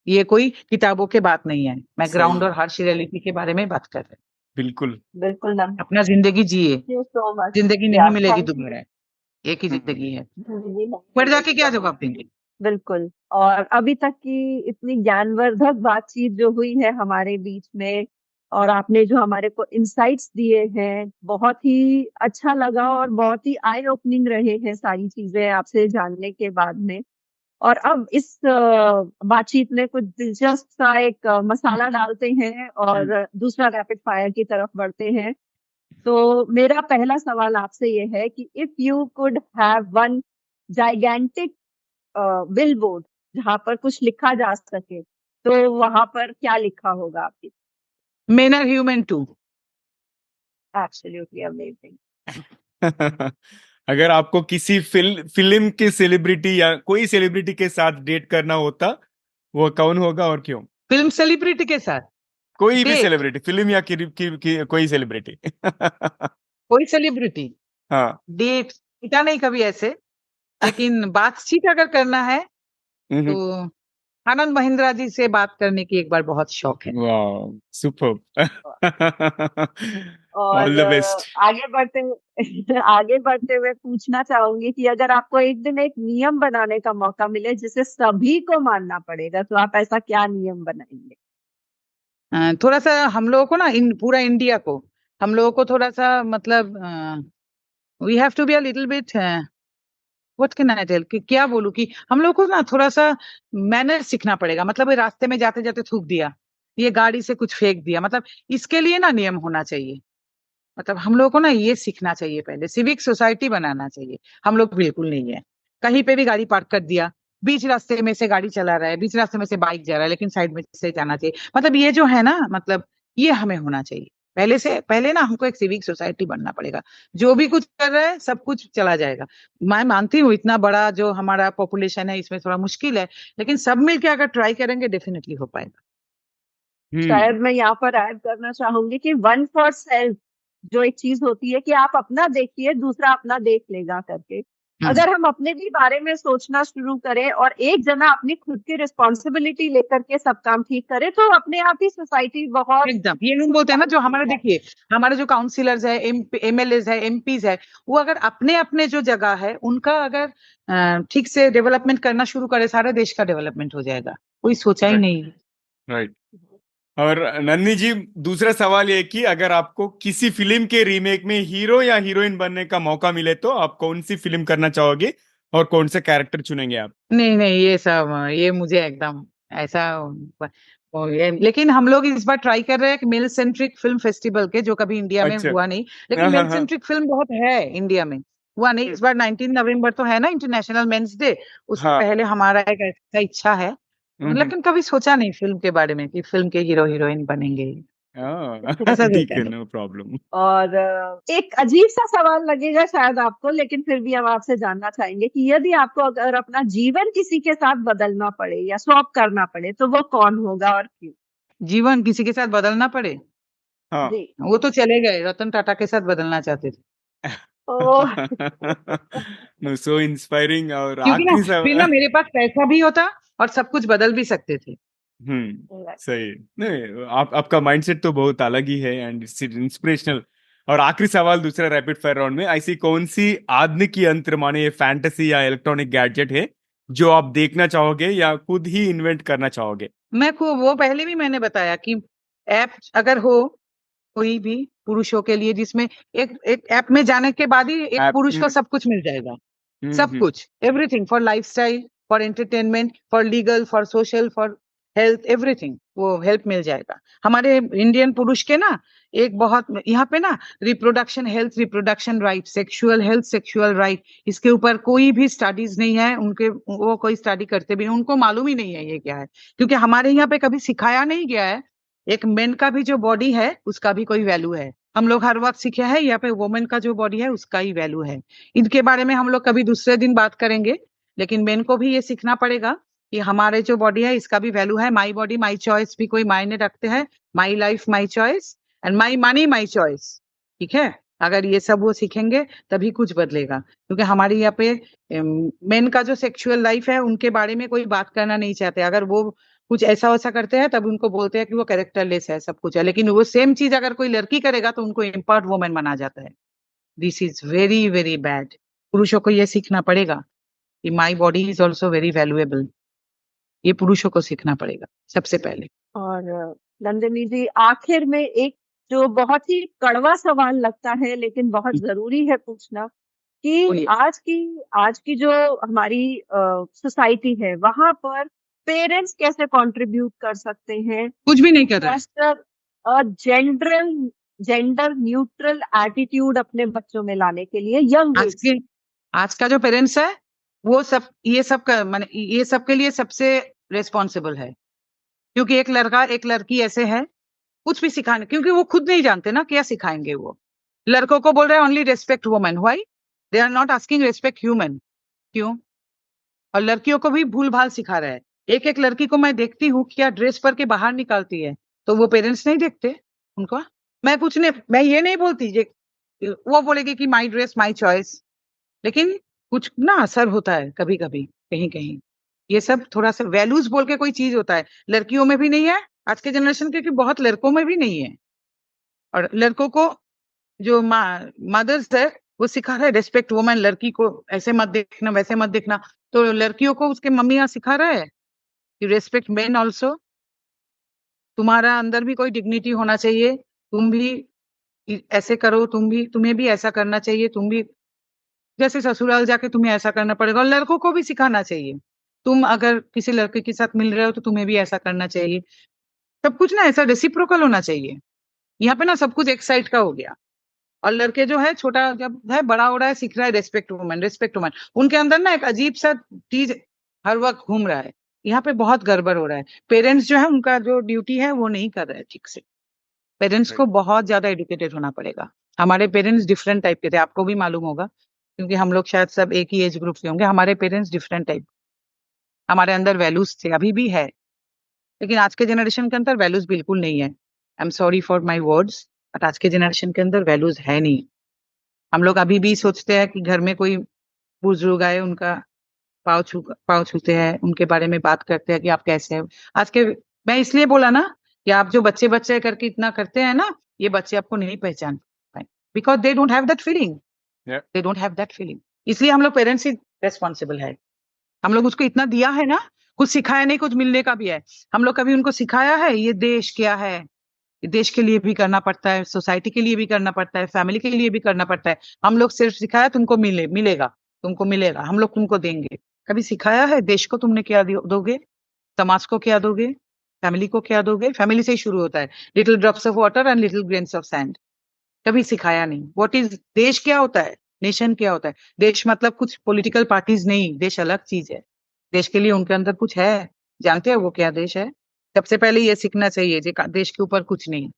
ये कोई किताबों के बात नहीं है, मैं ग्राउंड और हार्श रियलिटी के बारे में बात कर रहे हैं। बिल्कुल बिल्कुल अपना जिंदगी जिए, सो मच। जिंदगी नहीं मिलेगी दोबारा, एक ही जिंदगी है, ऊपर जाके क्या जवाब देंगे। बिल्कुल। और अभी तक की इतनी ज्ञानवर्धक बातचीत जो हुई है हमारे बीच में, और आपने जो हमारे को इंसाइट्स दिए हैं, बहुत ही अच्छा लगा और बहुत ही आई ओपनिंग रहे हैं सारी चीजें आपसे जानने के बाद में। और अब इस बातचीत में कुछ दिलचस्प सा एक मसाला डालते हैं और दूसरा रैपिड फायर की तरफ बढ़ते हैं। तो मेरा पहला सवाल आपसे ये है कि if you could have one gigantic billboard जहाँ पर कुछ लिखा जा सके, तो वहां पर क्या लिखा होगा आपकी? Men are human too. Absolutely amazing. अगर आपको किसी फिल्म के सेलिब्रिटी या कोई सेलिब्रिटी के साथ डेट करना होता, वो कौन होगा और क्यों? फिल्म सेलिब्रिटी के साथ कोई भी डेट? सेलिब्रिटी, फिल्म या कोई सेलिब्रिटी। कोई सेलिब्रिटी हाँ। डेट किया नहीं कभी ऐसे, लेकिन बातचीत अगर करना है हम्म। तो आनंद महिंद्रा जी से बात करने की एक बार बहुत शौक है। वाह, सुपर्ब। और ऑल द बेस्ट। आगे बढ़ते हुए पूछना चाहूंगी कि अगर आपको एक दिन एक नियम बनाने का मौका मिले जिसे सभी को मानना पड़ेगा, तो आप ऐसा क्या नियम बनाएंगे? थोड़ा सा हम लोगों को ना, पूरा इंडिया को, हम लोगों को थोड़ा सा मतलब we have to be a little bit, what can I tell, कि क्या बोलूं, कि हम लोग को ना थोड़ा सा मैनर सीखना पड़ेगा। मतलब रास्ते में जाते जाते थूक दिया, ये गाड़ी से कुछ फेंक दिया, मतलब इसके लिए ना नियम होना चाहिए। मतलब हम लोग को ना ये सीखना चाहिए, पहले सिविक सोसाइटी बनाना चाहिए। हम लोग बिल्कुल नहीं है, कहीं पे भी गाड़ी पार्क कर दिया, बीच रास्ते में से गाड़ी चला रहा है, बीच रास्ते में से बाइक जा रहा है, लेकिन साइड में से जाना चाहिए। मतलब ये जो है ना, मतलब ये हमें होना चाहिए। पहले ना हमको एक सिविक सोसाइटी बनना पड़ेगा। जो भी कुछ कर रहा है सब कुछ चला जाएगा। मैं मानती हूँ इतना बड़ा जो हमारा पॉपुलेशन है, इसमें थोड़ा मुश्किल है, लेकिन सब मिलके अगर ट्राई करेंगे डेफिनेटली हो पाएगा। शायद मैं यहाँ पर ऐड करना चाहूंगी कि वन फॉर सेल्फ जो एक चीज होती है कि आप अपना देखिए, दूसरा अपना देख लेगा करके, अगर हम अपने भी बारे में सोचना शुरू करें और एक जना अपनी खुद की रिस्पॉन्सिबिलिटी लेकर के सब काम ठीक करे, तो अपने आप ही सोसाइटी बहुत एकदम, ये हम बोलते हैं ना, जो हमारे देखिए हमारे जो काउंसिलर्स है, एमएलएज है, एमपीज है, वो अगर अपने अपने जो जगह है उनका अगर ठीक से डेवलपमेंट करना शुरू करे, सारे देश का डेवलपमेंट हो जाएगा। कोई सोचा ही नहीं। राइट। और नन्नी जी, दूसरा सवाल ये कि अगर आपको किसी फिल्म के रीमेक में हीरो या हीरोइन बनने का मौका मिले, तो आप कौन सी फिल्म करना चाहोगे और कौन से कैरेक्टर चुनेंगे आप? नहीं, ये सब, ये मुझे एकदम ऐसा लेकिन हम लोग इस बार ट्राई कर रहे हैं कि मेल सेंट्रिक फिल्म फेस्टिवल के, जो कभी इंडिया में अच्छा। हुआ नहीं, लेकिन मेल सेंट्रिक फिल्म बहुत है इंडिया में, हुआ नहीं। इस बार 19 नवंबर तो है ना इंटरनेशनल मेंस डे, उससे पहले हमारा एक ऐसा इच्छा है, लेकिन कभी सोचा नहीं फिल्म के बारे में कि फिल्म के हीरो हीरोइन बनेंगे। ठीक है, नो प्रॉब्लम। और एक अजीब सा सवाल लगेगा शायद आपको, लेकिन फिर भी हम आपसे जानना चाहेंगे कि यदि आपको अगर अपना जीवन किसी के साथ बदलना पड़े या स्वैप करना पड़े, तो वो कौन होगा और क्यों? जीवन किसी के साथ बदलना पड़े, हाँ जी। वो तो चले गए, रतन टाटा के साथ बदलना चाहते थे। ओह! No, so inspiring. और क्योंकि ना आखिरी फिर ना सवाल। मेरे पास पैसा भी होता और सब कुछ बदल भी सकते थे। सही। नहीं, आपका माइंडसेट तो बहुत अलग ही है एंड इंस्पिरेशनल। और आखिरी सवाल दूसरा रैपिड फायर राउंड में, ऐसी कौन सी आधुनिक यंत्र माने ये फैंटेसी या इलेक्ट्रॉनिक गैजेट है जो आप देखना चाहोगे या खुद ही इन्वेंट करना चाहोगे? मैं वो पहले भी मैंने बताया कि ऐप अगर हो कोई भी पुरुषों के लिए, जिसमें एक ऐप में जाने के बाद ही एक आप पुरुष को सब कुछ मिल जाएगा, सब कुछ, everything for lifestyle, for entertainment, for legal, for social, for health, everything वो हेल्प मिल जाएगा। हमारे इंडियन पुरुष के ना एक बहुत यहाँ पे ना reproduction health, reproduction right, sexual health, sexual right, इसके ऊपर कोई भी स्टडीज नहीं है उनके, वो कोई स्टडी करते भी नहीं, उनको मालूम ही नहीं है ये क्या है, क्योंकि हमारे यहाँ पे कभी सिखाया नहीं गया है। एक मेन का भी जो बॉडी है उसका भी कोई वैल्यू है, हम लोग हर वक्त सीखे हैं, यहाँ पे वुमेन का जो बॉडी है उसका ही वैल्यू है। इनके बारे में हम लोग कभी दूसरे दिन बात करेंगे, लेकिन मेन को भी ये सीखना पड़ेगा कि हमारे जो बॉडी है इसका भी वैल्यू है। माई बॉडी माई चॉइस भी कोई मायने रखते हैं, my life my choice, and my money my choice. ठीक है, अगर ये सब वो सीखेंगे तभी कुछ बदलेगा, क्योंकि हमारे यहाँ पे मेन का जो सेक्सुअल लाइफ है उनके बारे में कोई बात करना नहीं चाहते। अगर वो कुछ ऐसा वैसा करते हैं तब उनको बोलते हैं कि वो कैरेक्टरलेस है, सब कुछ है, लेकिन वो सेम चीज अगर कोई लड़की करेगा तो उनको एम्पावर्ड वुमेन माना जाता है। This is very very bad. पुरुषों को ये सीखना पड़ेगा कि my body is also very valuable, ये पुरुषों को सीखना पड़ेगा सबसे पहले। और नंदिनी जी, आखिर में एक जो बहुत ही कड़वा सवाल लगता है लेकिन बहुत जरूरी है पूछना, कि बोलिए। आज की जो हमारी सोसाइटी है वहां पर पेरेंट्स कैसे कंट्रीब्यूट कर सकते हैं कुछ भी नहीं कर रहा है। जेंडर न्यूट्रल एटीट्यूड अपने बच्चों में लाने के लिए यंग एज से? आज का जो पेरेंट्स है वो सब ये सब का माने ये सब के लिए सबसे रेस्पॉन्सिबल है, क्योंकि एक लड़का एक लड़की ऐसे है कुछ भी सिखाने, क्योंकि वो खुद नहीं जानते ना क्या सिखाएंगे। वो लड़कों को बोल रहे हैं only respect women, why they are not asking respect human, क्यों? और लड़कियों को भी भूल भाल सिखा रहा है। एक एक लड़की को मैं देखती हूँ क्या ड्रेस पर के बाहर निकालती है, तो वो पेरेंट्स नहीं देखते उनको। मैं ये नहीं बोलती वो बोलेगी कि माई ड्रेस माई चॉइस, लेकिन कुछ ना असर होता है कभी कभी कहीं कहीं। ये सब थोड़ा सा वैल्यूज बोल के कोई चीज होता है, लड़कियों में भी नहीं है आज के जनरेशन के, कि बहुत लड़कों में भी नहीं है। और लड़कों को जो मदर्स है वो सिखा रहा है रेस्पेक्ट वुमेन, लड़की को ऐसे मत देखना वैसे मत देखना, तो लड़कियों को उसके मम्मी यहाँ सिखा रहा है कि रेस्पेक्ट मेन ऑल्सो, तुम्हारा अंदर भी कोई डिग्निटी होना चाहिए, तुम भी ऐसे करो, तुम्हें भी ऐसा करना चाहिए, तुम भी जैसे ससुराल जाके तुम्हें ऐसा करना पड़ेगा। और लड़कों को भी सिखाना चाहिए, तुम अगर किसी लड़के के साथ मिल रहे हो तो तुम्हें भी ऐसा करना चाहिए। सब कुछ ना ऐसा रेसिप्रोकल होना चाहिए। यहाँ पे ना सब कुछ एक साइड का हो गया, और लड़के जो है छोटा जब है बड़ा हो रहा है सीख रहा है रेस्पेक्ट वुमेन रेस्पेक्ट वुमेन, उनके अंदर ना एक अजीब सा चीज हर वक्त घूम रहा है। यहाँ पे बहुत गड़बड़ हो रहा है। पेरेंट्स जो है उनका जो ड्यूटी है वो नहीं कर रहे ठीक से। पेरेंट्स को बहुत ज्यादा एडुकेटेड होना पड़ेगा। हमारे पेरेंट्स डिफरेंट टाइप के थे, आपको भी मालूम होगा, क्योंकि हम लोग शायद सब एक ही एज ग्रुप के होंगे। हमारे पेरेंट्स डिफरेंट टाइप, हमारे अंदर वैल्यूज थे, अभी भी है, लेकिन आज के जनरेशन के अंदर वैल्यूज बिल्कुल नहीं है। I am sorry for my words, but आज के जनरेशन के अंदर वैल्यूज है नहीं। हम लोग अभी भी सोचते हैं कि घर में कोई बुजुर्ग आए उनका पाँव छूते हैं, उनके बारे में बात करते हैं कि आप कैसे हैं। आज के मैं इसलिए बोला ना कि आप जो बच्चे बच्चे करके इतना करते हैं ना, ये बच्चे आपको नहीं पहचान पाए, because they don't have that feeling, they don't have that feeling. इसलिए हम लोग पेरेंट्स ही रेस्पॉन्सिबल है। हम लोग उसको इतना दिया है ना, कुछ सिखाया नहीं, कुछ मिलने का भी है। हम लोग कभी उनको सिखाया है ये देश क्या है, देश के लिए भी करना पड़ता है, सोसाइटी के लिए भी करना पड़ता है, फैमिली के लिए भी करना पड़ता है। हम लोग सिर्फ सिखाया तुमको मिलेगा, तुमको मिलेगा, हम लोग तुमको देंगे। कभी सिखाया है देश को तुमने क्या दोगे, समाज को क्या दोगे, फैमिली को क्या दोगे? फैमिली से ही शुरू होता है, little drops of water and little grains of sand. कभी सिखाया नहीं व्हाट इज देश क्या होता है, नेशन क्या होता है। देश मतलब कुछ पॉलिटिकल पार्टीज नहीं, देश अलग चीज है। देश के लिए उनके अंदर कुछ है, जानते हैं वो क्या देश है? सबसे पहले ये सीखना चाहिए देश के ऊपर कुछ नहीं,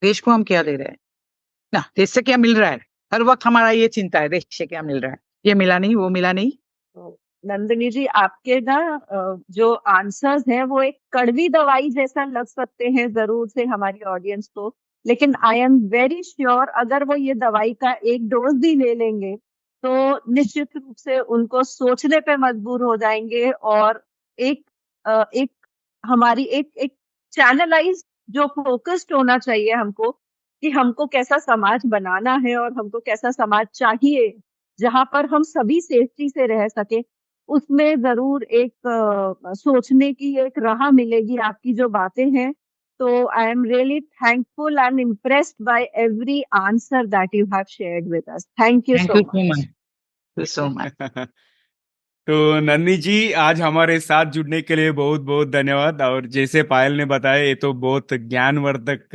देश को हम क्या दे रहे हैं ना, देश से क्या मिल रहा है। हर वक्त हमारा ये चिंता है देश से क्या मिल रहा है, ये मिला नहीं वो मिला नहीं। नंदिनी जी, आपके ना जो आंसर्स हैं वो एक कड़वी दवाई जैसा लग सकते हैं जरूर से हमारी ऑडियंस को, लेकिन आई एम वेरी श्योर अगर वो ये दवाई का एक डोज भी ले लेंगे तो निश्चित रूप से उनको सोचने पे मजबूर हो जाएंगे, और एक एक हमारी एक एक चैनलाइज जो फोकस्ड होना चाहिए हमको, कि हमको कैसा समाज बनाना है और हमको कैसा समाज चाहिए जहां पर हम सभी सेफ्टी से रह सके, उसमें जरूर एक सोचने की एक राह मिलेगी। आपकी जो बातें हैं, तो I am really thankful and impressed by every answer that you have shared with us. Thank you thank so you so much. Much, so much. तो नन्नी जी, आज हमारे साथ जुड़ने के लिए बहुत बहुत धन्यवाद। और जैसे पायल ने बताया, ये तो बहुत ज्ञानवर्धक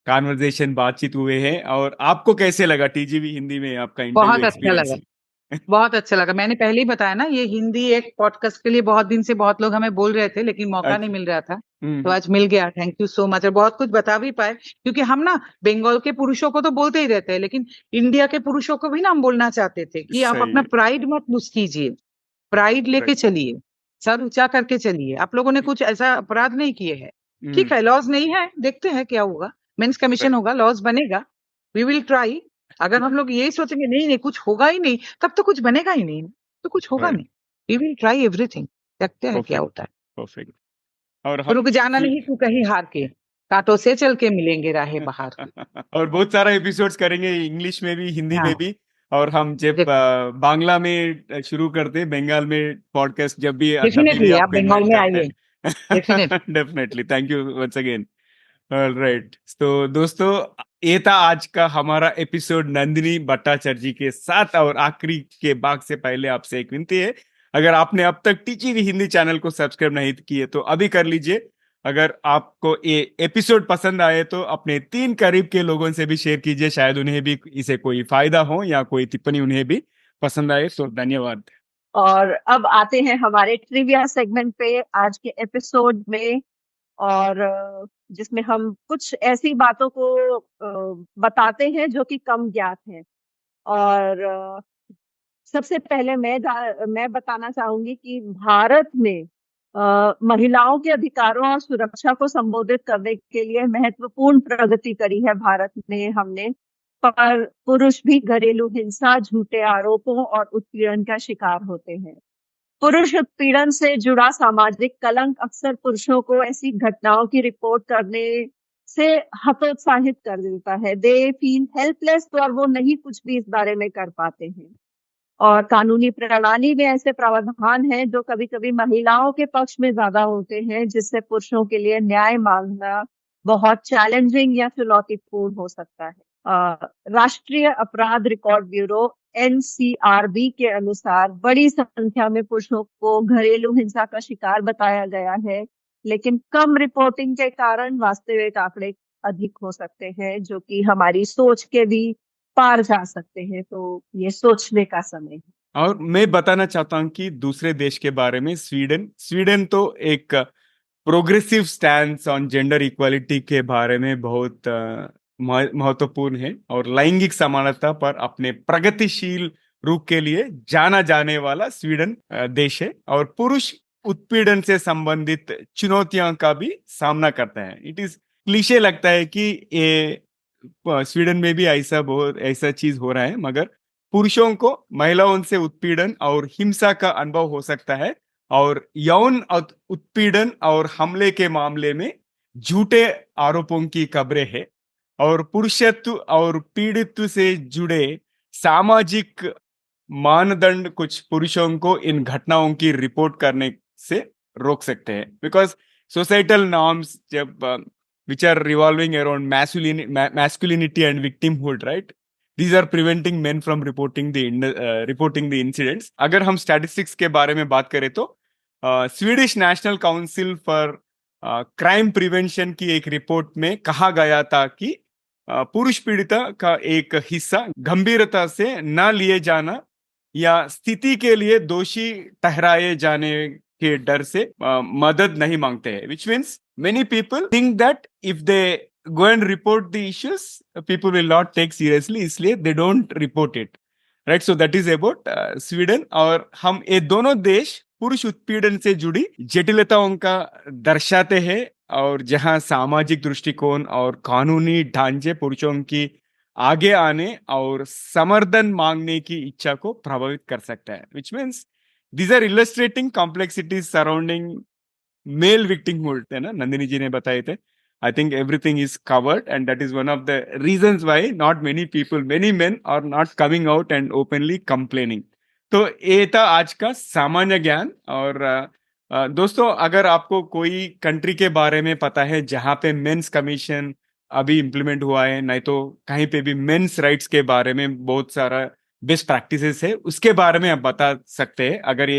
कॉन्वर्जेशन बातचीत हुए हैं। और आपको कैसे लगा टीजीवी हिंदी में आपका इंटरव्यू बहुत अच्छा एक्सपीरियंस? लगा, बहुत अच्छा लगा। मैंने पहले ही बताया ना, ये हिंदी एक पॉडकास्ट के लिए बहुत दिन से बहुत लोग हमें बोल रहे थे, लेकिन मौका नहीं अच्छा। मिल रहा था, तो हम्म। आज मिल गया। Thank you so much. और बहुत कुछ बता भी पाए, क्योंकि हम ना बंगाल के पुरुषों को तो बोलते ही रहते हैं, लेकिन इंडिया के पुरुषों को भी ना हम बोलना चाहते थे कि आप सही अपना है। प्राइड मत लूज कीजिए, प्राइड लेके राइट। चलिए, सर ऊंचा करके चलिए। आप लोगों ने कुछ ऐसा अपराध नहीं किए हैं, ठीक हम्म। है, लॉज नहीं है, देखते हैं क्या होगा, मेंस कमीशन होगा, लॉज बनेगा, वी विल ट्राई। अगर हम लोग यही सोचेंगे नहीं नहीं कुछ होगा ही नहीं, तब तो कुछ बनेगा ही नहीं, तो कुछ होगा राइट। नहीं। वी विल ट्राई एवरीथिंग, देखते हैं क्या परफेक्ट। होता है। परफेक्ट। और तो रुक जाना नहीं तू कहीं हार के, कांटों से चल के मिलेंगे राहे बहार की। और बहुत सारा एपिसोड्स करेंगे, इंग्लिश में भी, हिंदी हाँ, में भी। और हम जब बांग्ला में शुरू करते, बंगाल में पॉडकास्ट जब भी, तभी भी डेफिनेटली आप आपको बंगाल इनवाइट में करते आइए, डेफिनेटली। हैं। Definitely, thank you once again. Right. तो दोस्तों, ये था आज का हमारा एपिसोड नंदिनी भट्टाचार्य जी के साथ। और आखिरी के भाग से पहले आपसे एक विनती है, अगर आपने अब तक टीजीवी हिंदी चैनल को सब्सक्राइब नहीं किए तो अभी कर लीजिए। अगर आपको ये एपिसोड पसंद आए तो अपने 3 करीब के लोगों से भी शेयर कीजिए, शायद उन्हें भी इसे कोई फायदा हो या कोई टिप्पणी उन्हें भी पसंद आए। तो धन्यवाद। और अब आते हैं हमारे ट्रिविया सेगमेंट पे आज के एपिसोड में, और जिसमें हम कुछ ऐसी बातों को बताते हैं जो कि कम ज्ञात हैं। और सबसे पहले मैं बताना चाहूंगी कि भारत में महिलाओं के अधिकारों और सुरक्षा को संबोधित करने के लिए महत्वपूर्ण प्रगति करी है भारत में हमने, पर पुरुष भी घरेलू हिंसा, झूठे आरोपों और उत्पीड़न का शिकार होते हैं। पुरुष उत्पीड़न से जुड़ा सामाजिक कलंक अक्सर पुरुषों को ऐसी घटनाओं की रिपोर्ट करने से हतोत्साहित कर देता है। दे फील हेल्पलेस, और वो नहीं कुछ भी इस बारे में कर पाते हैं। और कानूनी प्रणाली में ऐसे प्रावधान हैं जो कभी कभी महिलाओं के पक्ष में ज्यादा होते हैं, जिससे पुरुषों के लिए न्याय मांगना बहुत चैलेंजिंग या चुनौतीपूर्ण हो सकता है। राष्ट्रीय अपराध रिकॉर्ड ब्यूरो NCRB के अनुसार बड़ी संख्या में पुरुषों को घरेलू हिंसा का शिकार बताया गया है, लेकिन कम रिपोर्टिंग के कारण वास्तविक आंकड़े अधिक हो सकते हैं, जो कि हमारी सोच के भी पार जा सकते हैं। तो ये सोचने का समय है। और मैं बताना चाहता हूँ कि दूसरे देश के बारे में, स्वीडन स्वीडन तो एक progressive stand on gender equality के बारे में बहुत महत्वपूर्ण है। और लैंगिक समानता पर अपने प्रगतिशील रूप के लिए जाना जाने वाला स्वीडन देश है। और पुरुष उत्पीड़न से संबंधित चुनौतियों का भी सामना करता है। इट इज क्लीशे लगता है कि ये स्वीडन में भी ऐसा चीज हो रहा है, मगर पुरुषों को महिलाओं से उत्पीड़न और हिंसा का अनुभव हो सकता है। और यौन उत्पीड़न और हमले के मामले में झूठे आरोपों की खबरें हैं। और पुरुषत्व और पीड़ित से जुड़े सामाजिक मानदंड कुछ पुरुषों को इन घटनाओं की रिपोर्ट करने से रोक सकते हैं, बिकॉज सोसाइटल नॉर्म्स जब which are revolving around masculinity and victimhood, right? These are preventing men from reporting the incidents. अगर हम statistics के बारे में बात करें तो Swedish national council for crime prevention की एक रिपोर्ट में कहा गया था कि पुरुष पीड़िता का एक हिस्सा गंभीरता से न लिए जाना या स्थिति के लिए दोषी ठहराए जाने के डर से मदद नहीं मांगते हैं, which means many people think that if they go and report the issues, people will not take seriously, इसलिए they don't report it. Right. So that is about Sweden. और हम ये दोनों देश पुरुष उत्पीड़न से जुड़ी जटिलताओं का दर्शाते हैं, और जहां सामाजिक दृष्टिकोण और कानूनी ढांचे पुरुषों की आगे आने और समर्थन मांगने की इच्छा को प्रभावित कर सकता है. Which means these are illustrating complexities surrounding male victimhood, है ना, नंदिनी जी ने बताए थे. I think everything is covered, and that is one of the reasons why not many people, many men are not coming out and openly complaining. तो ये था आज का सामान्य ज्ञान. और दोस्तों, अगर आपको कोई कंट्री के बारे में पता है जहां पे मेंस कमीशन अभी इम्प्लीमेंट हुआ है, नहीं तो कहीं पे भी मेंस राइट्स के बारे में बहुत सारा बेस्ट प्रैक्टिसेस है, उसके बारे में आप बता सकते हैं. अगर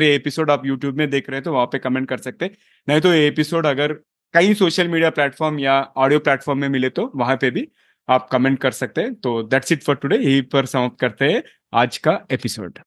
ये एपिसोड आप यूट्यूब में देख रहे हैं तो वहां पे कमेंट कर सकते हैं. नहीं तो ये एपिसोड अगर कई सोशल मीडिया प्लेटफॉर्म या ऑडियो प्लेटफॉर्म में मिले तो वहां पे भी आप कमेंट कर सकते हैं. तो दैट्स इट फॉर टुडे. यहीं पर समाप्त करते हैं आज का episode.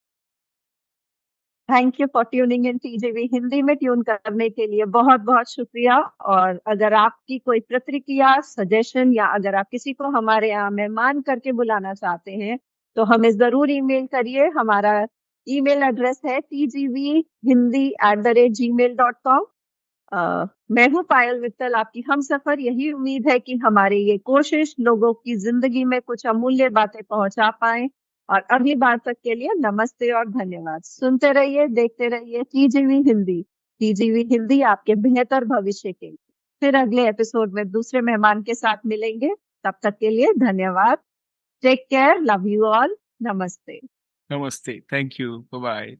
Thank you for tuning in. TGV Hindi में ट्यून करने के लिए बहुत बहुत शुक्रिया. और अगर आपकी कोई प्रतिक्रिया, सजेशन, या अगर आप किसी को हमारे यहाँ मेहमान करके बुलाना चाहते हैं तो हमें जरूर ईमेल करिए. हमारा ईमेल एड्रेस है tgvhindi@gmail.com. मैं हूँ पायल मित्तल, आपकी हमसफर. यही उम्मीद है कि हमारी ये कोशिश लोगों की जिंदगी में कुछ अमूल्य बातें पहुंचा पाए. और अगली बार तक के लिए नमस्ते और धन्यवाद. सुनते रहिए, देखते रहिए टीजीवी हिंदी. टीजीवी हिंदी आपके बेहतर भविष्य के लिए. फिर अगले एपिसोड में दूसरे मेहमान के साथ मिलेंगे. तब तक के लिए धन्यवाद. Take care. Love you all. नमस्ते. नमस्ते. Thank you. बाय.